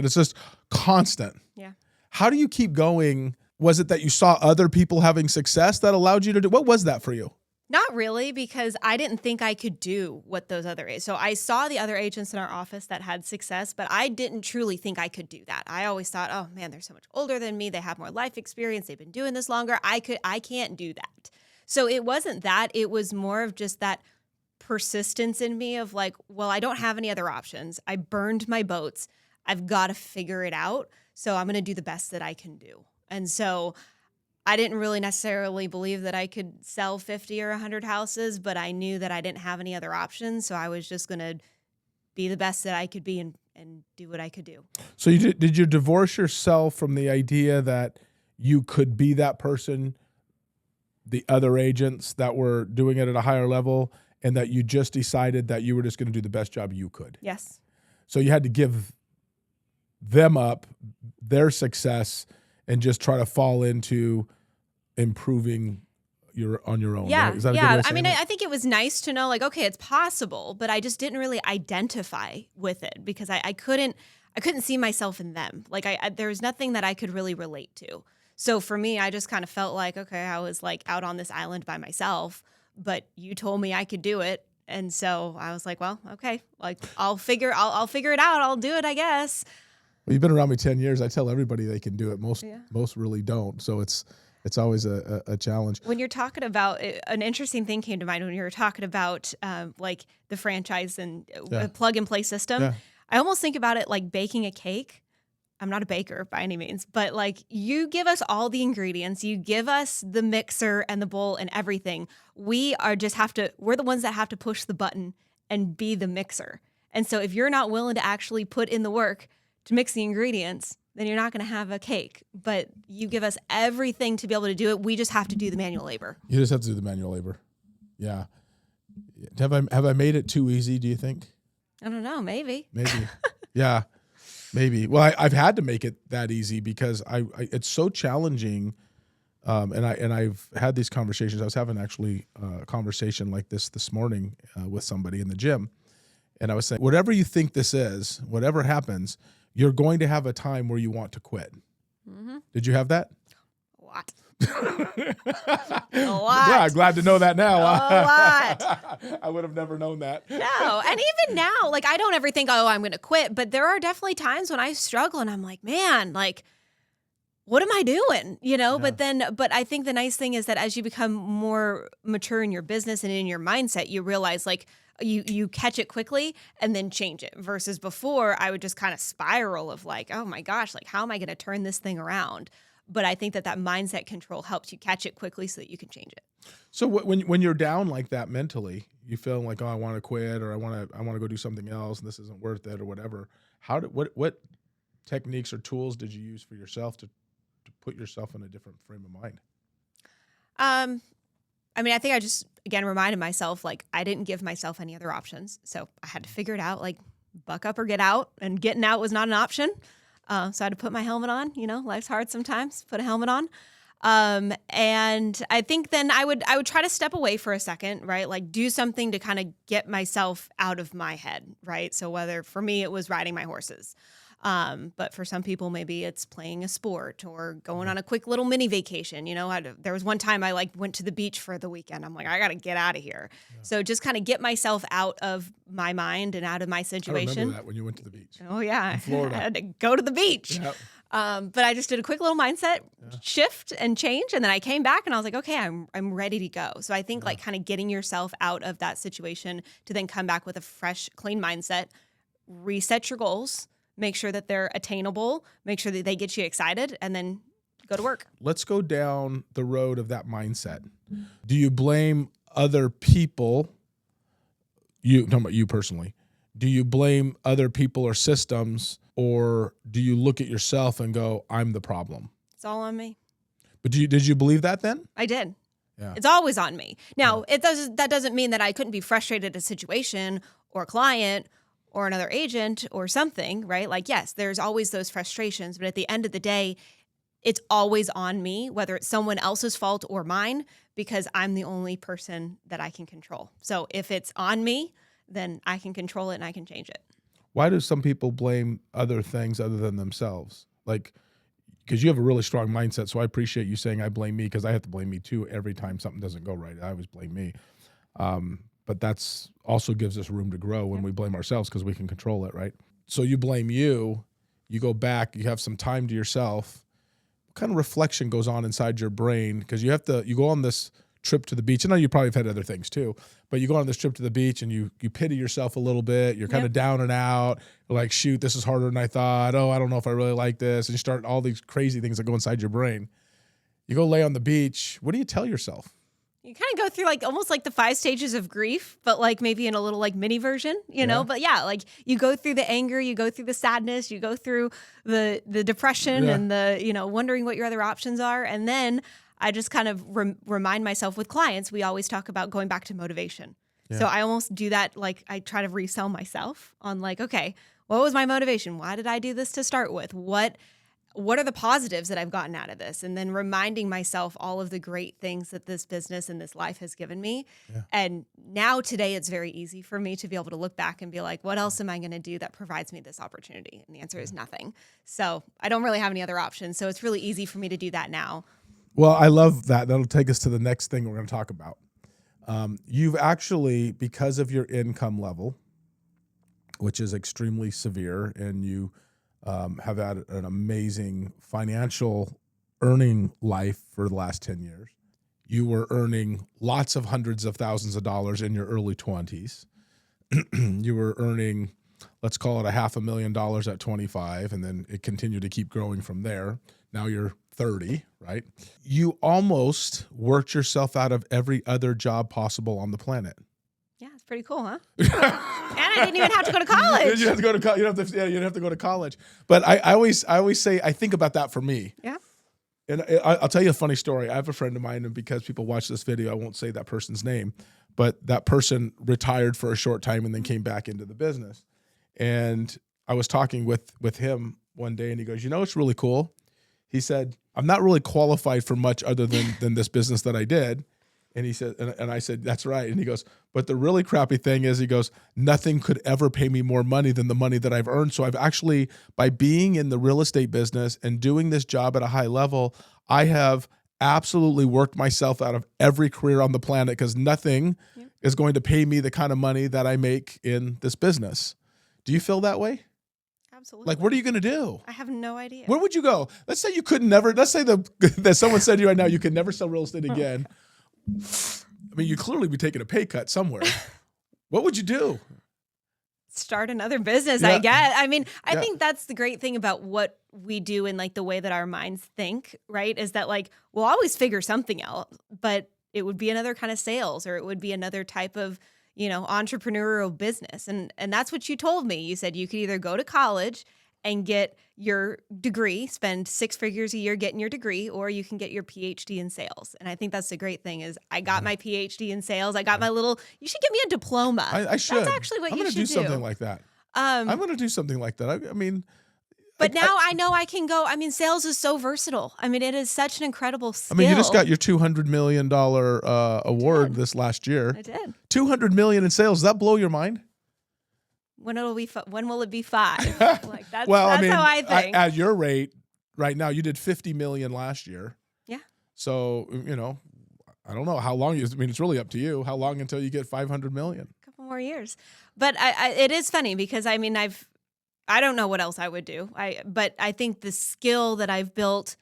It's just constant. Yeah. How do you keep going? Was it that you saw other people having success that allowed you to do? What was that for you? Not really, because I didn't think I could do what those other agents. So I saw the other agents in our office that had success, but I didn't truly think I could do that. I always thought, oh man, they're so much older than me. They have more life experience. They've been doing this longer. I can't do that. So it wasn't that. It was more of just that persistence in me of like, well, I don't have any other options. I burned my boats. I've got to figure it out. So I'm going to do the best that I can do. And so I didn't really necessarily believe that I could sell 50 or 100 houses, but I knew that I didn't have any other options. So I was just going to be the best that I could be and do what I could do. So did you divorce yourself from the idea that you could be that person, the other agents that were doing it at a higher level, and that you just decided that you were just going to do the best job you could? Yes. So you had to give them up, their success, and just try to fall into improving on your own. Yeah, right? Is that a yeah. good way of I saying mean, it? I think it was nice to know, like, okay, it's possible, but I just didn't really identify with it because I couldn't see myself in them. Like, there was nothing that I could really relate to. So for me, I just kind of felt like, okay, I was like out on this island by myself, but you told me I could do it. And so I was like, well, okay, like I'll figure it out. I'll do it, I guess. Well, you've been around me 10 years. I tell everybody they can do it. Most really don't. So it's always a challenge. When you're talking about, an interesting thing came to mind when you were talking about like the franchise and plug and play system. Yeah. I almost think about it like baking a cake. I'm not a baker by any means, but like you give us all the ingredients, you give us the mixer and the bowl and everything. We're the ones that have to push the button and be the mixer. And so if you're not willing to actually put in the work to mix the ingredients, then you're not going to have a cake. But you give us everything to be able to do it. We just have to do the manual labor. You just have to do the manual labor. Yeah. Have I made it too easy, do you think? I don't know. Maybe. Yeah. Maybe. Well, I've had to make it that easy because it's so challenging. And I've had these conversations. I was having actually a conversation like this morning with somebody in the gym. And I was saying, whatever you think this is, whatever happens, you're going to have a time where you want to quit. Mm-hmm. Did you have that? A lot. A lot. Yeah, I'm glad to know that now. A lot. I would have never known that. No, and even now, like I don't ever think, oh, I'm going to quit. But there are definitely times when I struggle and I'm like, man, like, what am I doing? Yeah. But I think the nice thing is that as you become more mature in your business and in your mindset, you realize like, you catch it quickly and then change it versus before I would just kind of spiral of like, oh my gosh, like how am I going to turn this thing around? But I think that mindset control helps you catch it quickly so that you can change it. So when you're down like that mentally, you feel like, oh, I want to quit, or I want to go do something else, and this isn't worth it, or whatever. What techniques or tools did you use for yourself to put yourself in a different frame of mind? I mean, I think I just, again, reminded myself, like, I didn't give myself any other options. So I had to figure it out, like, buck up or get out. And getting out was not an option. So I had to put my helmet on. Life's hard sometimes. Put a helmet on. And I think then I would try to step away for a second, right? Like, do something to kind of get myself out of my head, right? So whether for me it was riding my horses. But for some people, maybe it's playing a sport or going on a quick little mini vacation. There was one time I went to the beach for the weekend. I'm like, I got to get out of here. Yeah. So just kind of get myself out of my mind and out of my situation. I remember that when you went to the beach. Oh yeah. In Florida. I had to go to the beach. Yep. But I just did a quick little mindset shift and change. And then I came back and I was like, okay, I'm ready to go. So I think like kind of getting yourself out of that situation to then come back with a fresh, clean mindset, reset your goals, make sure that they're attainable, make sure that they get you excited, and then go to work. Let's go down the road of that mindset. Do you blame other people? Talking about you personally. Do you blame other people or systems, or do you look at yourself and go, I'm the problem? It's all on me. But did you believe that then? I did. Yeah. It's always on me. Now, that doesn't mean that I couldn't be frustrated at a situation or a client or another agent or something, right? Like, yes, there's always those frustrations, but at the end of the day, it's always on me, whether it's someone else's fault or mine, because I'm the only person that I can control. So if it's on me, then I can control it and I can change it. Why do some people blame other things other than themselves? Like, because you have a really strong mindset, so I appreciate you saying I blame me, because I have to blame me too every time something doesn't go right. I always blame me. But that's also gives us room to grow when we blame ourselves, because we can control it, right? So you blame you go back, you have some time to yourself. What kind of reflection goes on inside your brain? Because you go on this trip to the beach. I know you probably have had other things too, but you go on this trip to the beach and you pity yourself a little bit. You're kind of down and out. You're like, shoot, this is harder than I thought. Oh, I don't know if I really like this. And you start all these crazy things that go inside your brain. You go lay on the beach. What do you tell yourself? You kind of go through almost like the 5 stages of grief, but maybe in a little mini version, you know, but you go through the anger, you go through the sadness, you go through the depression and the, wondering what your other options are. And then I just kind of remind myself with clients, we always talk about going back to motivation. Yeah. So I almost do that. I try to resell myself on okay, what was my motivation? Why did I do this to start with? What are the positives that I've gotten out of this? And then reminding myself all of the great things that this business and this life has given me. Yeah. And now today, it's very easy for me to be able to look back and be like, what else am I going to do that provides me this opportunity? And the answer is nothing. So I don't really have any other options. So it's really easy for me to do that now. Well, I love that. That'll take us to the next thing we're going to talk about. You've actually, because of your income level, which is extremely severe, and you have had an amazing financial earning life for the last 10 years. You were earning lots of hundreds of thousands of dollars in your early 20s. You were earning, let's call it $500,000 at 25, and then it continued to keep growing from there. Now you're 30, right? You almost worked yourself out of every other job possible on the planet. Yeah, it's pretty cool, huh? And I didn't even have to go to college. You have to go to college. You don't have to go to college. But I always say, I think about that for me. Yeah. And I'll tell you a funny story. I have a friend of mine, and because people watch this video, I won't say that person's name, but that person retired for a short time and then came back into the business. And I was talking with him one day, and he goes, it's really cool. He said, I'm not really qualified for much other than this business that I did. And he said, and I said, that's right. And he goes, but the really crappy thing is, he goes, nothing could ever pay me more money than the money that I've earned. So I've actually, by being in the real estate business and doing this job at a high level, I have absolutely worked myself out of every career on the planet, because nothing is going to pay me the kind of money that I make in this business. Do you feel that way? Absolutely. What are you going to do? I have no idea. Where would you go? Let's say you could never, let's say that someone said to you right now, you could never sell real estate again. I mean, you'd clearly be taking a pay cut somewhere. What would you do? start another business, Yeah. I guess. I mean, I Yeah. think that's the great thing about what we do and like the way that our minds think, right? Is that like we'll always figure something out, but it would be another kind of sales or it would be another type of, entrepreneurial business. And that's what you told me. You said you could either go to college and get your degree, spend 6 figures a year getting your degree, or you can get your PhD in sales. And I think that's the great thing is I got my PhD in sales. I got my you should give me a diploma. I should. That's actually what I'm you gonna should do something like that. I'm going to do something like that. I mean, But now I know I can go. I mean, sales is so versatile. I mean, it is such an incredible skill. I mean, you just got your $200 million award this last year. I did. $200 million in sales. Does that blow your mind? When will it be 5? Like that's Well, that's I mean, how I think. at your rate right now, you did $50 million last year. Yeah. So, I don't know how long it's really up to you. How long until you get 500 million? A couple more years. But it is funny because I mean, I don't know what else I would do. But I think the skill that I've built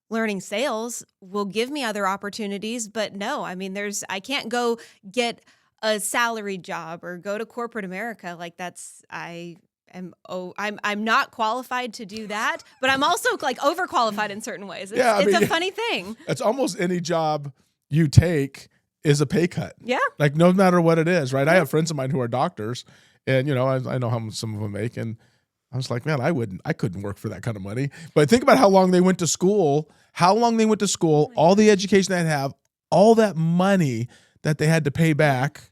learning sales will give me other opportunities. But no, I mean, I can't go get a salary job or go to corporate America. Like I'm not qualified to do that, but I'm also like overqualified in certain ways. It's a funny thing. It's almost any job you take is a pay cut. Yeah. Like no matter what it is, right? I have friends of mine who are doctors and I know how much some of them make, and I was like, man, I couldn't work for that kind of money. But think about how long they went to school, all the education they have, all that money that they had to pay back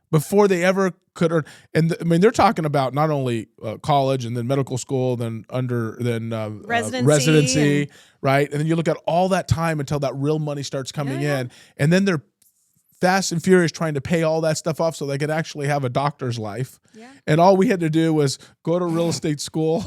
before they ever could earn. And I mean, they're talking about not only college and then medical school, then residency, right? And then you look at all that time until that real money starts coming in, and then they're fast and furious trying to pay all that stuff off so they could actually have a doctor's life. Yeah. And all we had to do was go to real estate school.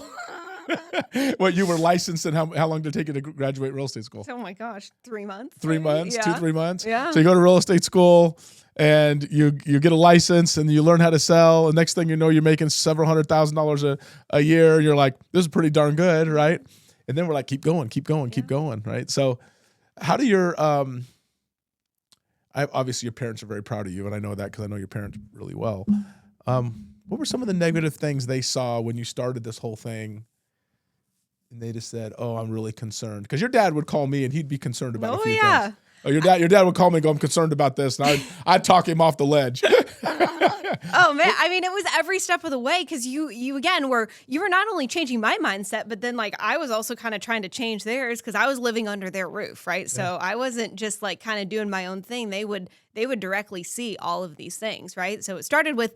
Well, you were licensed, and how long did it take you to graduate real estate school? Oh my gosh, 3 months. 3 months, Yeah. 3 months. Yeah. So you go to real estate school, and you get a license, and you learn how to sell. And next thing you know, you're making several $100,000 a year. You're like, this is pretty darn good, right? And then we're like, keep going, right? So, how do your obviously your parents are very proud of you, and I know that because I know your parents really well. What were some of the negative things they saw when you started this whole thing? And they just said, "Oh, I'm really concerned." Because your dad would call me, and he'd be concerned about a few things. Oh, your dad would call me and go, "I'm concerned about this," and I'd talk him off the ledge. Oh man, I mean, it was every step of the way because you again were not only changing my mindset, but then like I was also kind of trying to change theirs because I was living under their roof, right? So I wasn't just like kind of doing my own thing. They would directly see all of these things, right? So it started with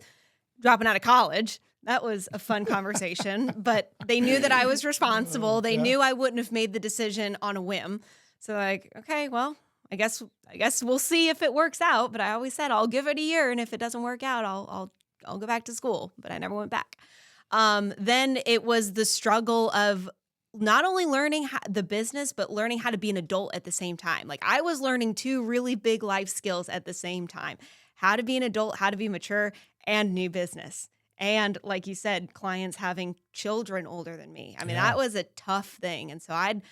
dropping out of college. That was a fun conversation, but they knew that I was responsible. They knew I wouldn't have made the decision on a whim. So like, okay, well, I guess we'll see if it works out. But I always said I'll give it a year, and if it doesn't work out, I'll go back to school. But I never went back. Then it was the struggle of not only learning the business, but learning how to be an adult at the same time. Like I was learning 2 really big life skills at the same time: how to be an adult, how to be mature, and new business. And like you said, clients having children older than me. I mean, that was a tough thing. And so I'd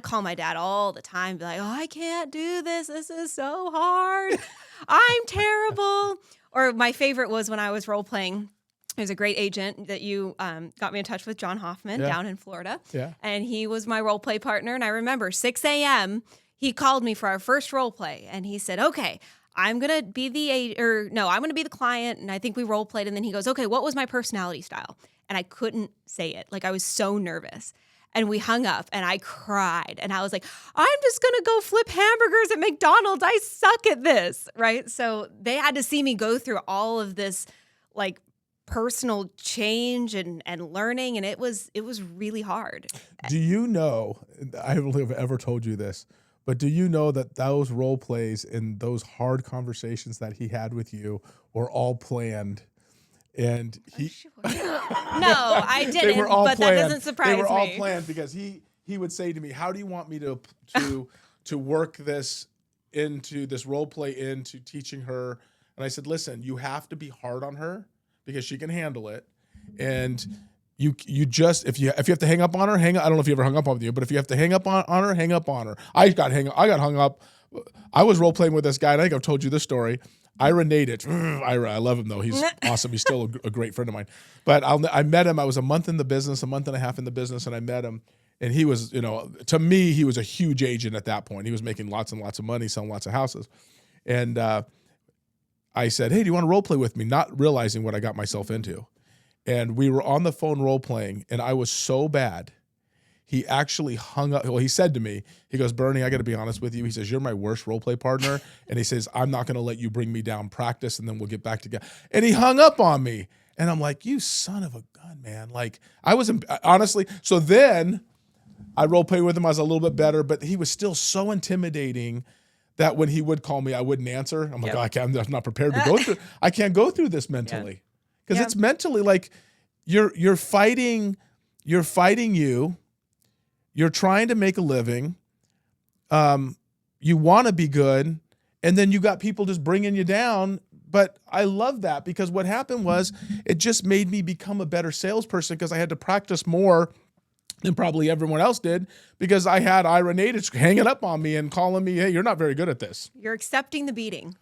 call my dad all the time, be like, "Oh, I can't do this. This is so hard. I'm terrible." Or my favorite was when I was role playing. There's a great agent that you got me in touch with, John Hoffman, down in Florida. Yeah. And he was my role play partner. And I remember 6 a.m., he called me for our first role play. And he said, "Okay, I'm going to be I'm going to be the client." And I think we role played. And then he goes, "Okay, what was my personality style?" And I couldn't say it. Like I was so nervous. And we hung up and I cried. And I was like, "I'm just going to go flip hamburgers at McDonald's. I suck at this." Right. So they had to see me go through all of this like personal change and learning. And it was really hard. Do you know, I don't think I've ever told you this, but do you know that those role plays and those hard conversations that he had with you were all planned? And he, No, I didn't. They were all but planned. That doesn't surprise me. They were all planned because he would say to me, "How do you want me to work this into this role play into teaching her?" And I said, "Listen, you have to be hard on her because she can handle it, and you just if you have to hang up on her, hang up. I don't know if you ever hung up on you, but if you have to hang up on her, hung up on her. I got hung up. I was role playing with this guy, and I think I've told you this story. Ira Nadich. Ira, I love him though. He's awesome. He's still a great friend of mine. But I met him. I was a month and a half in the business, and I met him. And he was, to me, he was a huge agent at that point. He was making lots and lots of money, selling lots of houses. And I said, hey, do you want to role play with me? Not realizing what I got myself into. And we were on the phone role playing, and I was so bad. He actually hung up. Well, he said to me, he goes, Bernie, I got to be honest with you. He says, you're my worst role play partner. And he says, I'm not going to let you bring me down, practice, and then we'll get back together. And he hung up on me. And I'm like, you son of a gun, man. Like, I was, honestly, so then I role played with him. I was a little bit better, but he was still so intimidating that when he would call me, I wouldn't answer. I'm like, I'm not prepared to go through. I can't go through this mentally. Because it's mentally like you're fighting you. You're trying to make a living. You want to be good. And then you got people just bringing you down. But I love that because what happened was it just made me become a better salesperson because I had to practice more than probably everyone else did because I had Ira Nadich hanging up on me and calling me, hey, you're not very good at this. You're accepting the beating.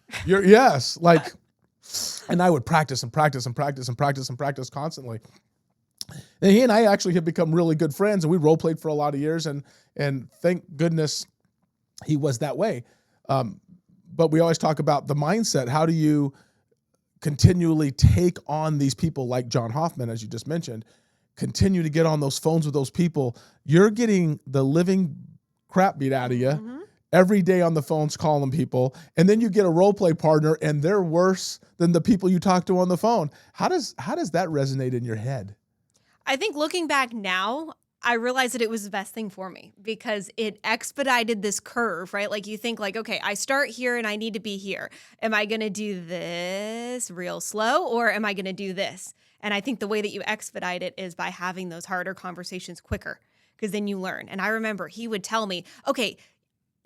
And I would practice and practice and practice and practice and practice constantly. And he and I actually have become really good friends, and we role played for a lot of years, and thank goodness he was that way. But we always talk about the mindset. How do you continually take on these people like John Hoffman, as you just mentioned, continue to get on those phones with those people? You're getting the living crap beat out of you every day on the phones calling people, and then you get a role play partner, and they're worse than the people you talk to on the phone. How does that resonate in your head? I think looking back now, I realized that it was the best thing for me because it expedited this curve, right? Like you think like, okay, I start here and I need to be here. Am I going to do this real slow or am I going to do this? And I think the way that you expedite it is by having those harder conversations quicker because then you learn. And I remember he would tell me, okay,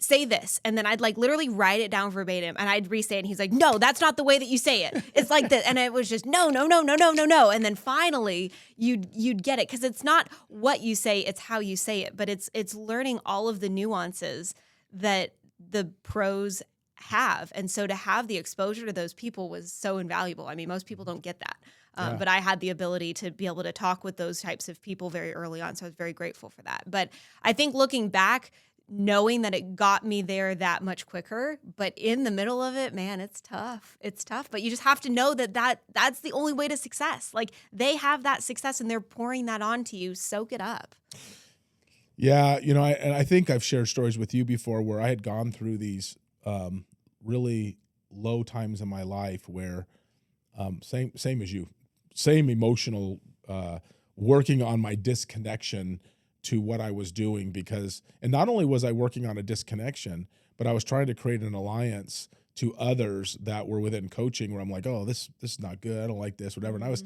say this. And then I'd like literally write it down verbatim and I'd re-say it. And he's like, no, that's not the way that you say it. It's like this. And it was just, no. And then finally you'd get it. Cause it's not what you say, it's how you say it, but it's learning all of the nuances that the pros have. And so to have the exposure to those people was so invaluable. I mean, most people don't get that. But I had the ability to be able to talk with those types of people very early on. So I was very grateful for that. But I think looking back, knowing that it got me there that much quicker, but in the middle of it, man, it's tough. It's tough, but you just have to know that's the only way to success. Like they have that success and they're pouring that onto you. Soak it up. Yeah. I think I've shared stories with you before where I had gone through these really low times in my life where same as you, same emotional working on my disconnection to what I was doing and not only was I working on a disconnection, but I was trying to create an alliance to others that were within coaching where I'm like, oh, this is not good. I don't like this, whatever. And I was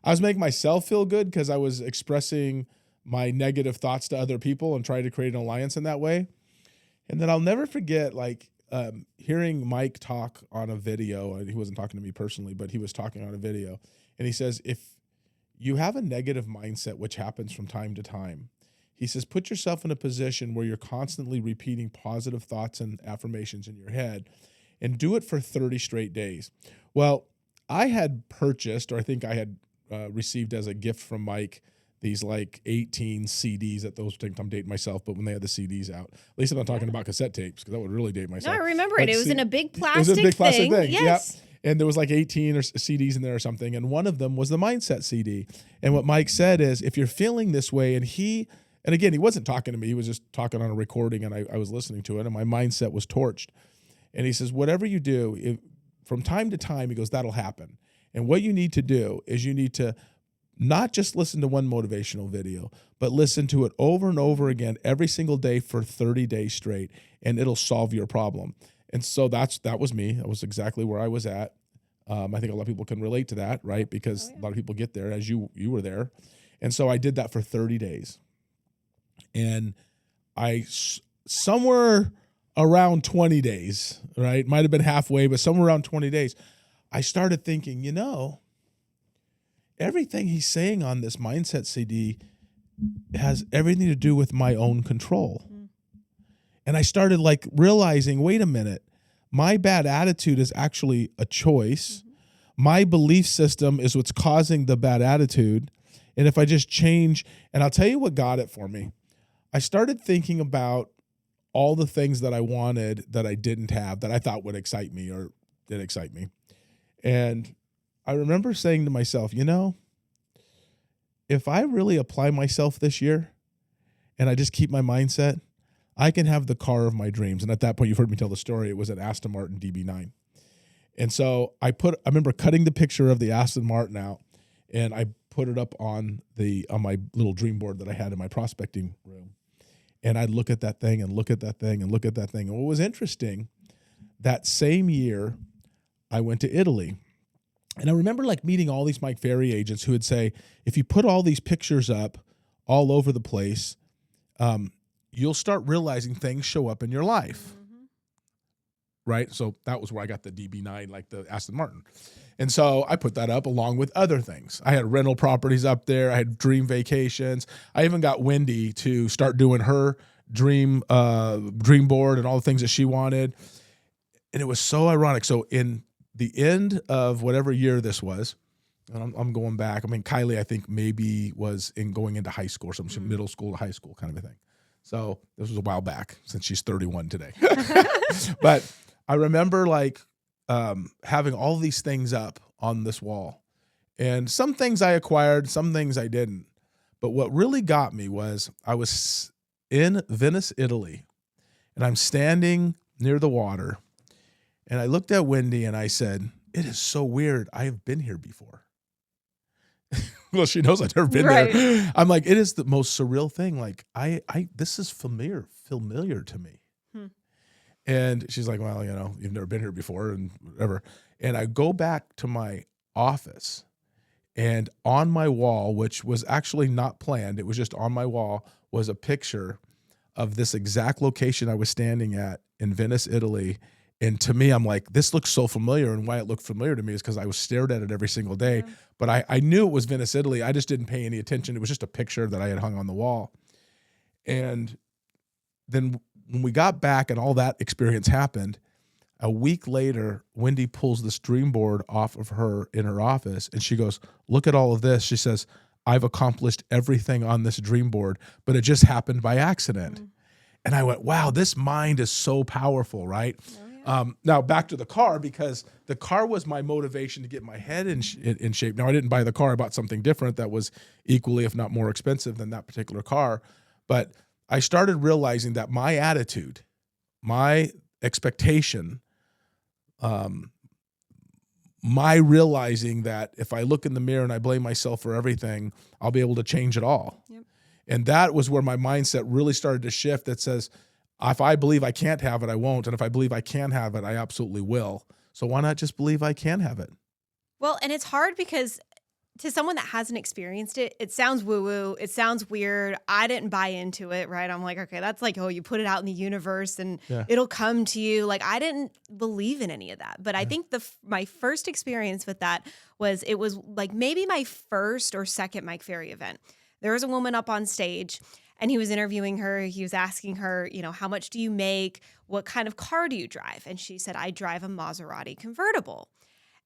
I was making myself feel good because I was expressing my negative thoughts to other people and trying to create an alliance in that way. And then I'll never forget hearing Mike talk on a video. He wasn't talking to me personally, but he was talking on a video. And he says, if you have a negative mindset, which happens from time to time, he says, put yourself in a position where you're constantly repeating positive thoughts and affirmations in your head and do it for 30 straight days. Well, I had purchased, or I think I had received as a gift from Mike, these like 18 CDs at those times. I'm dating myself, but when they had the CDs out, at least I'm not talking about cassette tapes because that would really date myself. No, I remember it. It was in a big plastic thing. It was a big plastic thing. Yes. Yep. And there was like 18 or CDs in there or something. And one of them was the mindset CD. And what Mike said is, if you're feeling this way, and again, he wasn't talking to me. He was just talking on a recording and I was listening to it and my mindset was torched. And he says, whatever you do, from time to time, he goes, that'll happen. And what you need to do is you need to not just listen to one motivational video, but listen to it over and over again every single day for 30 days straight, and it'll solve your problem. And so that was me. That was exactly where I was at. I think a lot of people can relate to that, right? Because a lot of people get there, as you were there. And so I did that for 30 days. And somewhere around 20 days, right? Might have been halfway, but somewhere around 20 days, I started thinking, everything he's saying on this mindset CD has everything to do with my own control. And I started realizing, wait a minute, my bad attitude is actually a choice. My belief system is what's causing the bad attitude. And if I just change, and I'll tell you what got it for me. I started thinking about all the things that I wanted that I didn't have that I thought would excite me or did excite me. And I remember saying to myself, if I really apply myself this year and I just keep my mindset, I can have the car of my dreams. And at that point, you've heard me tell the story. It was an Aston Martin DB9. And so I remember cutting the picture of the Aston Martin out, and I put it up on my little dream board that I had in my prospecting room. And I'd look at that thing and look at that thing and look at that thing. And what was interesting, that same year, I went to Italy. And I remember meeting all these Mike Ferry agents who would say, if you put all these pictures up all over the place, you'll start realizing things show up in your life. Right? So that was where I got the DB9, like the Aston Martin. And so I put that up along with other things. I had rental properties up there. I had dream vacations. I even got Wendy to start doing her dream board and all the things that she wanted. And it was so ironic. So in the end of whatever year this was, and I'm going back. I mean, Kylie, I think maybe was going into high school or something, middle school to high school kind of a thing. So this was a while back since she's 31 today. But I remember having all these things up on this wall, and some things I acquired, some things I didn't. But what really got me was I was in Venice, Italy, and I'm standing near the water, and I looked at Wendy and I said, "It is so weird. I have been here before." Well, she knows I've never been there. I'm like, it is the most surreal thing. This is familiar to me. And she's like, well, you've never been here before and whatever. And I go back to my office, and on my wall, which was actually not planned, it was just on my wall, was a picture of this exact location I was standing at in Venice, Italy. And to me, I'm like, this looks so familiar. And why it looked familiar to me is because I was stared at it every single day. Yeah. But I knew it was Venice, Italy. I just didn't pay any attention. It was just a picture that I had hung on the wall. And then when we got back and all that experience happened, a week later, Wendy pulls this dream board off of her in her office, and she goes, look at all of this. She says, I've accomplished everything on this dream board, but it just happened by accident. Mm-hmm. And I went, wow, this mind is so powerful, right? Oh, yeah. Now back to the car, because the car was my motivation to get my head in shape. Now I didn't buy the car. I bought something different that was equally, if not more expensive than that particular car. But I started realizing that my attitude, my expectation, my realizing that if I look in the mirror and I blame myself for everything, I'll be able to change it all. Yep. And that was where my mindset really started to shift, that says, if I believe I can't have it, I won't. And if I believe I can have it, I absolutely will. So why not just believe I can have it? Well, and it's hard because to someone that hasn't experienced it, it sounds woo-woo. It sounds weird. I didn't buy into it, right? I'm like, okay, that's like, oh, you put it out in the universe and it'll come to you. Like, I didn't believe in any of that. But I think my first experience with that was, it was like maybe my first or second Mike Ferry event. There was a woman up on stage, and he was interviewing her. He was asking her, how much do you make? What kind of car do you drive? And she said, I drive a Maserati convertible.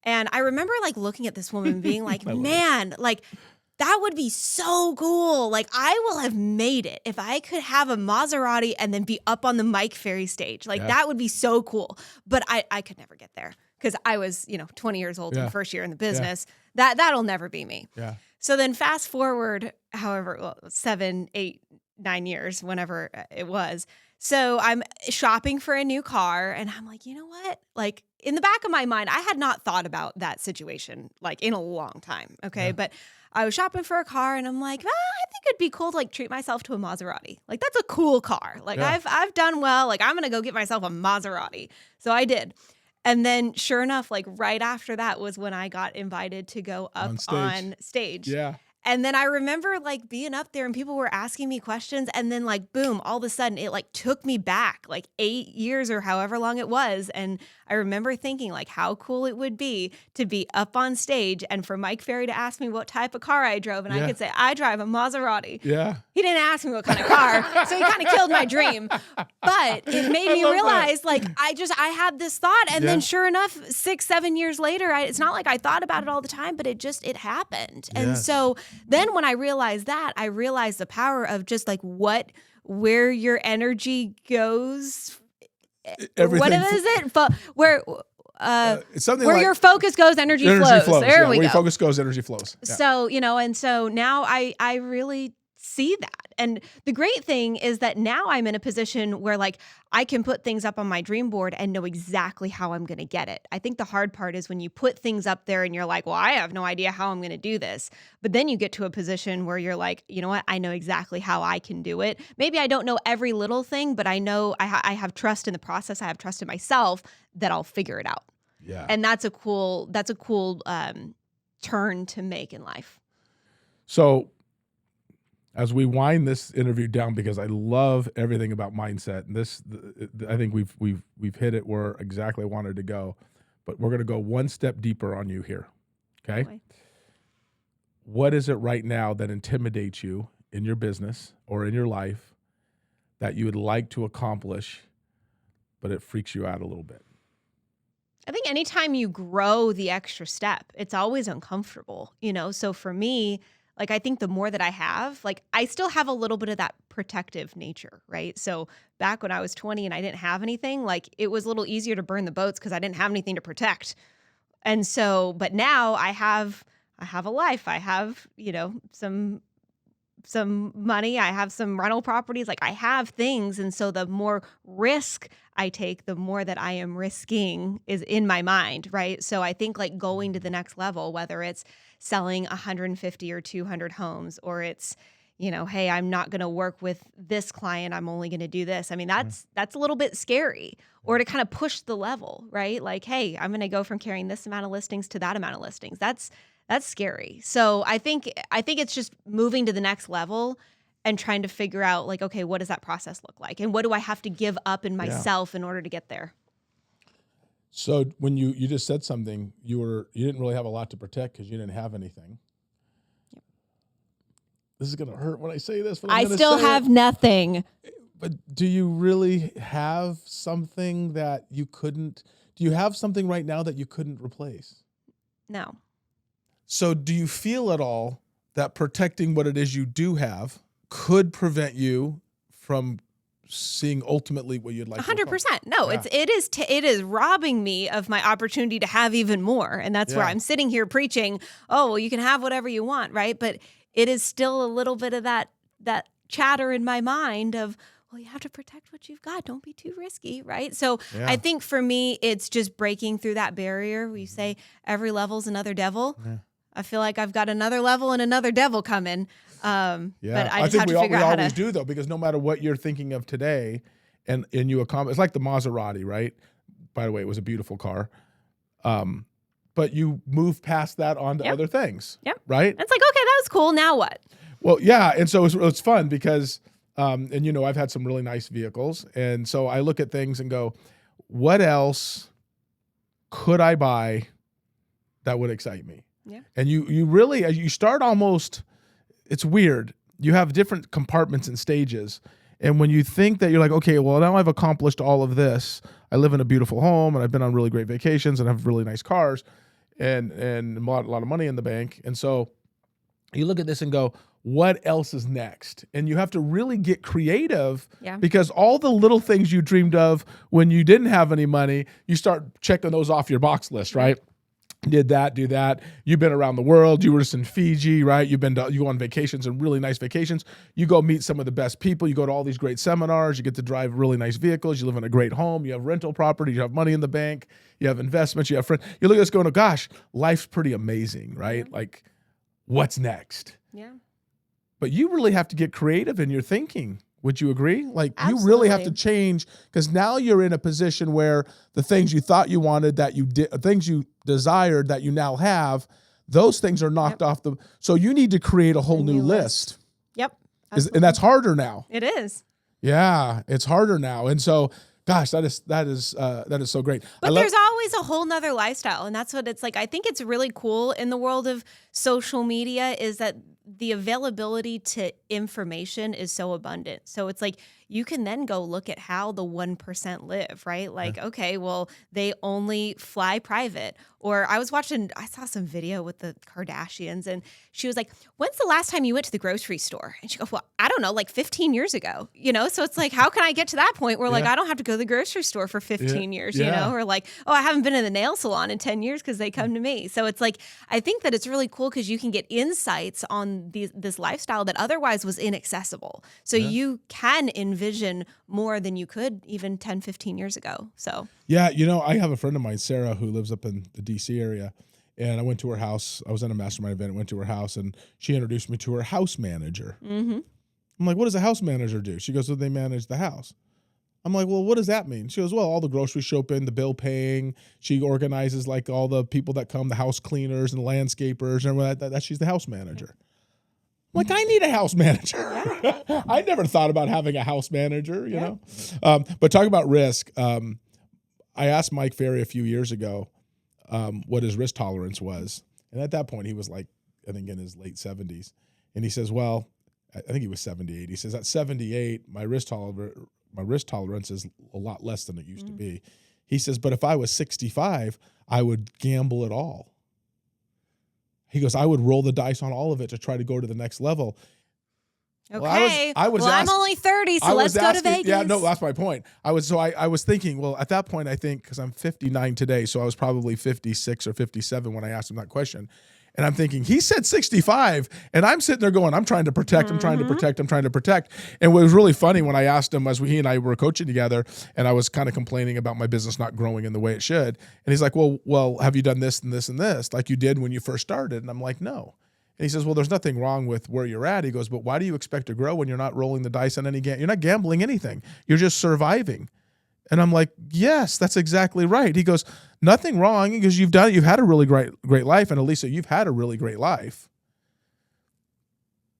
And I remember looking at this woman being like, man, that would be so cool. I will have made it if I could have a Maserati and then be up on the Mike Ferry stage. That would be so cool. But I could never get there because I was, 20 years old in the first year in the business. That'll never be me. Yeah. So then fast forward, 7, 8, 9 years, whenever it was. So I'm shopping for a new car, and I'm like, you know what? In the back of my mind, I had not thought about that situation in a long time. Okay. Yeah. But I was shopping for a car, and I'm like, I think it'd be cool to treat myself to a Maserati. That's a cool car. I've done well. I'm going to go get myself a Maserati. So I did. And then sure enough, right after that was when I got invited to go up on stage. Yeah. And then I remember like being up there and people were asking me questions, and then like, boom, all of a sudden it like took me back like 8 years or however long it was. And I remember thinking like how cool it would be to be up on stage and for Mike Ferry to ask me what type of car I drove. And I could say, I drive a Maserati. Yeah. He didn't ask me what kind of car, so he kind of killed my dream. But it made me realize, like, I had this thought, and then sure enough, 6-7 years later, it's not like I thought about it all the time, but it happened. And so then when I realized that, I realized the power of just like where your energy goes. Everything. What is it? Where it's something where like your focus goes, energy flows. There we go. Where your focus goes, energy flows. Yeah. So, and so now I really see that. And the great thing is that now I'm in a position where like I can put things up on my dream board and know exactly how I'm going to get it. I think the hard part is when you put things up there and you're like, well, I have no idea how I'm going to do this. But then you get to a position where you're like, you know what? I know exactly how I can do it. Maybe I don't know every little thing, but I know I have trust in the process. I have trust in myself that I'll figure it out. Yeah. And that's a cool turn to make in life. So as we wind this interview down, because I love everything about mindset, and I think we've hit it where exactly I wanted to go, but we're going to go one step deeper on you here. Okay. Okay. What is it right now that intimidates you in your business or in your life that you would like to accomplish, but it freaks you out a little bit? I think anytime you grow the extra step, it's always uncomfortable, So for me, like, I think the more that I have, like, I still have a little bit of that protective nature, right? So back when I was 20 and I didn't have anything, like, it was a little easier to burn the boats because I didn't have anything to protect. And so, but now I have a life. I have, some money. I have some rental properties. Like, I have things. And so the more risk I take, the more that I am risking is in my mind, right? So I think like going to the next level, whether it's selling 150 or 200 homes, or it's, hey, I'm not going to work with this client. I'm only going to do this. I mean, that's a little bit scary. Or to kind of push the level, right? Like, hey, I'm going to go from carrying this amount of listings to that amount of listings. That's scary. So I think it's just moving to the next level and trying to figure out like, okay, what does that process look like? And what do I have to give up in myself in order to get there? So when you just said something, you didn't really have a lot to protect because you didn't have anything. Yep. This is going to hurt when I say this, but I still have nothing. But do you really have something that you couldn't? Do you have something right now that you couldn't replace? No. So do you feel at all that protecting what it is you do have could prevent you from seeing ultimately what you'd like? 100%. No, yeah. it is robbing me of my opportunity to have even more. And that's where I'm sitting here preaching, oh, well, you can have whatever you want, right? But it is still a little bit of that chatter in my mind of, well, you have to protect what you've got. Don't be too risky, right? So I think for me, it's just breaking through that barrier where you say every level's another devil. Yeah. I feel like I've got another level and another devil coming. But I just have to figure out how to. We always do, though, because no matter what you're thinking of today, and you accomplish, it's like the Maserati, right? By the way, it was a beautiful car. But you move past that onto other things, right? It's like, okay, that was cool. Now what? Well, yeah, and so it's fun because, and I've had some really nice vehicles, and so I look at things and go, what else could I buy that would excite me? Yeah. And you really, you start almost, it's weird. You have different compartments and stages. And when you think that you're like, okay, well, now I've accomplished all of this. I live in a beautiful home and I've been on really great vacations and have really nice cars and a lot of money in the bank. And so you look at this and go, what else is next? And you have to really get creative because all the little things you dreamed of when you didn't have any money, you start checking those off your box list, right? Did that, do that. You've been around the world. You were just in Fiji, right? You go on vacations and really nice vacations. You go meet some of the best people. You go to all these great seminars. You get to drive really nice vehicles. You live in a great home. You have rental property. You have money in the bank. You have investments. You have friends. You look at this going, oh, gosh, life's pretty amazing, right? Yeah. Like, what's next? Yeah. But you really have to get creative in your thinking. Would you agree? Like Absolutely. You really have to change because now you're in a position where the things you thought you wanted that you did, things you desired that you now have, those things are knocked off the, so you need to create a whole new list. Yep. And that's harder now. It is. Yeah, it's harder now. And so, gosh, that is so great. But there's always a whole nother lifestyle. And that's what it's like. I think it's really cool in the world of social media is that the availability to information is so abundant. So it's like you can then go look at how the 1% live, right? Like, okay, well, they only fly private. Or I saw some video with the Kardashians and she was like, when's the last time you went to the grocery store? And she goes, well, I don't know, like 15 years ago, So it's like, how can I get to that point where like, I don't have to go to the grocery store for 15 years, Or like, oh, I haven't been in the nail salon in 10 years because they come to me. So it's like, I think that it's really cool because you can get insights on this lifestyle that otherwise was inaccessible. So you can envision more than you could even 10, 15 years ago. So yeah, I have a friend of mine, Sarah, who lives up in the DC area, and I went to her house. I was in a mastermind event, went to her house, and she introduced me to her house manager. Mm-hmm. I'm like, what does a house manager do? She goes, well, they manage the house. I'm like, well, what does that mean? She goes, well, all the groceries show up in, the bill paying. She organizes like all the people that come, the house cleaners and landscapers and that she's the house manager. I'm like, I need a house manager. I never thought about having a house manager, you know. But talk about risk. I asked Mike Ferry a few years ago what his risk tolerance was. And at that point, he was like, I think in his late 70s. And he says, well, I think he was 78. He says, at 78, my risk tolerance is a lot less than it used to be. He says, but if I was 65, I would gamble it all. He goes, I would roll the dice on all of it to try to go to the next level. Okay. Well, I'm only 30, so let's go to Vegas. Yeah, no, that's my point. I was thinking, well, at that point, I think, because I'm 59 today, so I was probably 56 or 57 when I asked him that question. And I'm thinking, he said 65, and I'm sitting there going, I'm trying to protect, I'm trying to protect. And what was really funny when I asked him, as he and I were coaching together, and I was kind of complaining about my business not growing in the way it should. And he's like, well, have you done this and this and this, like you did when you first started? And I'm like, no. And he says, well, there's nothing wrong with where you're at. He goes, but why do you expect to grow when you're not rolling the dice on any game? You're not gambling anything. You're just surviving. And I'm like, yes, that's exactly right. He goes, nothing wrong because you've had a really great life. And Eleissa, you've had a really great life.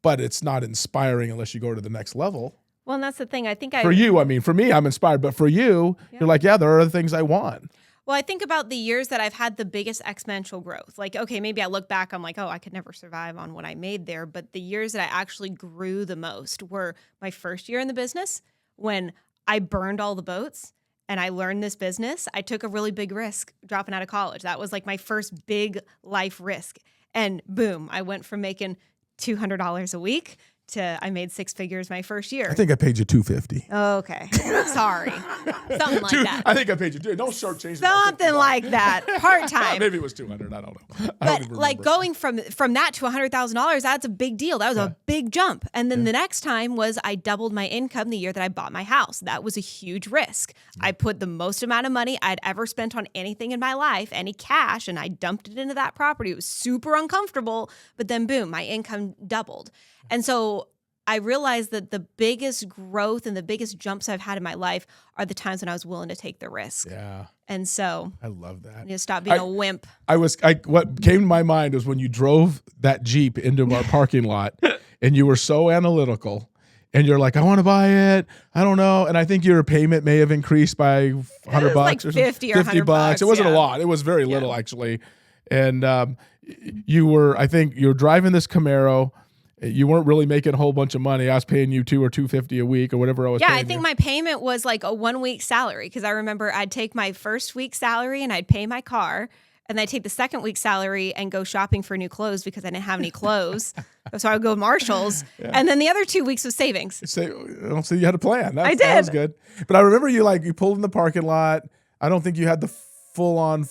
But it's not inspiring unless you go to the next level. Well, and that's the thing. For you, for me, I'm inspired. But for you, you're like, yeah, there are other things I want. Well, I think about the years that I've had the biggest exponential growth. Like, okay, maybe I look back, I'm like, oh, I could never survive on what I made there. But the years that I actually grew the most were my first year in the business when I burned all the boats and I learned this business. I took a really big risk dropping out of college. That was like my first big life risk. And boom, I went from making $200 a week to I made six figures my first year. I think I paid you $250. Okay. Sorry. Something like that. I think I paid you $250. Don't shortchange something like that. Part-time. Maybe it was $200. I don't know. But like going from that to $100,000, that's a big deal. That was a big jump. And then the next time was I doubled my income the year that I bought my house. That was a huge risk. I put the most amount of money I'd ever spent on anything in my life, any cash, and I dumped it into that property. It was super uncomfortable, but then boom, my income doubled. And so I realized that the biggest growth and the biggest jumps I've had in my life are the times when I was willing to take the risk. Yeah. And so I love that. I need to stop being a wimp. What came to my mind was when you drove that Jeep into our parking lot and you were so analytical and you're like, I want to buy it. I don't know. And I think your payment may have increased by $100 like or 50 or $100. It wasn't a lot. It was very little actually. And you were driving this Camaro. You weren't really making a whole bunch of money. I was paying you $200 or $250 a week or whatever I was paying. Yeah, I think my payment was like a 1 week salary because I remember I'd take my first week's salary and I'd pay my car. And then I'd take the second week's salary and go shopping for new clothes because I didn't have any clothes. So I would go to Marshall's. Yeah. And then the other 2 weeks was savings. So you had a plan. I did. That was good. But I remember you pulled in the parking lot. I don't think you had the full-on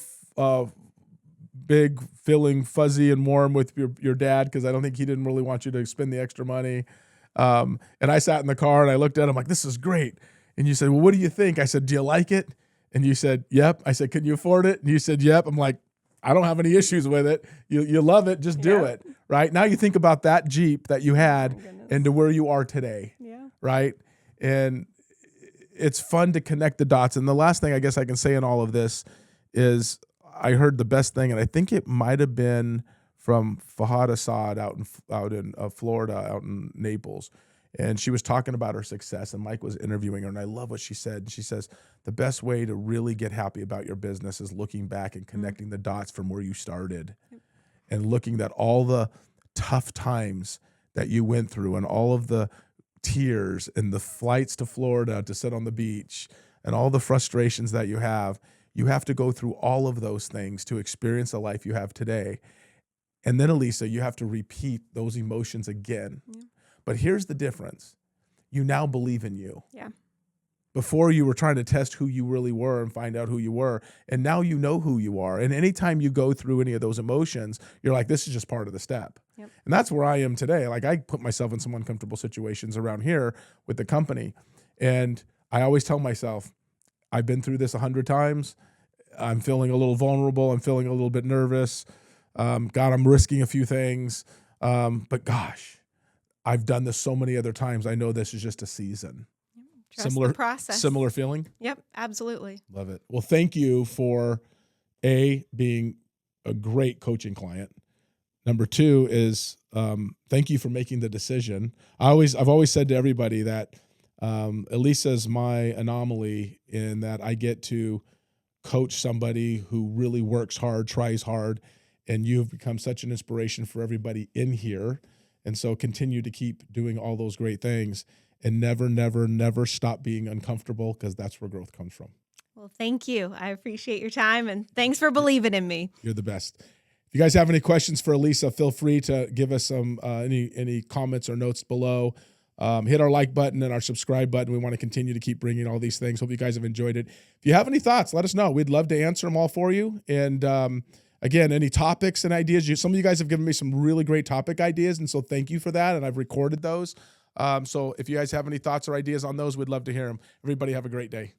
big, filling, fuzzy, and warm with your dad because I don't think he didn't really want you to spend the extra money. And I sat in the car and I looked at him like, this is great. And you said, well, what do you think? I said, do you like it? And you said, yep. I said, can you afford it? And you said, yep. I'm like, I don't have any issues with it. You love it. Just do it. Right? Now you think about that Jeep that you had and to where you are today. Yeah. Right? And it's fun to connect the dots. And the last thing I guess I can say in all of this is I heard the best thing, and I think it might have been from Fahad Assad out in Florida, out in Naples. And she was talking about her success, and Mike was interviewing her, and I love what she said. She says, the best way to really get happy about your business is looking back and connecting the dots from where you started and looking at all the tough times that you went through and all of the tears and the flights to Florida to sit on the beach and all the frustrations that you have. You have to go through all of those things to experience the life you have today. And then, Eleissa, you have to repeat those emotions again. Yeah. But here's the difference. You now believe in you. Yeah. Before you were trying to test who you really were and find out who you were. And now you know who you are. And anytime you go through any of those emotions, you're like, this is just part of the step. Yep. And that's where I am today. Like, I put myself in some uncomfortable situations around here with the company. And I always tell myself, I've been through this 100 times. I'm feeling a little vulnerable. I'm feeling a little bit nervous. God, I'm risking a few things. But gosh, I've done this so many other times. I know this is just a season. Trust the process. Similar feeling? Yep, absolutely. Love it. Well, thank you for being a great coaching client. Number two is thank you for making the decision. I've always said to everybody that Elisa's my anomaly in that I get to coach somebody who really works hard, tries hard, and you've become such an inspiration for everybody in here. And so continue to keep doing all those great things and never, never, never stop being uncomfortable, because that's where growth comes from. Well, thank you. I appreciate your time, and thanks for believing in me. You're the best. If you guys have any questions for Eleissa, feel free to give us some any comments or notes below. Hit our like button and our subscribe button. We want to continue to keep bringing all these things. Hope you guys have enjoyed it. If you have any thoughts, let us know. We'd love to answer them all for you. And again, any topics and ideas. Some of you guys have given me some really great topic ideas, and so thank you for that. And I've recorded those. So if you guys have any thoughts or ideas on those, we'd love to hear them. Everybody have a great day.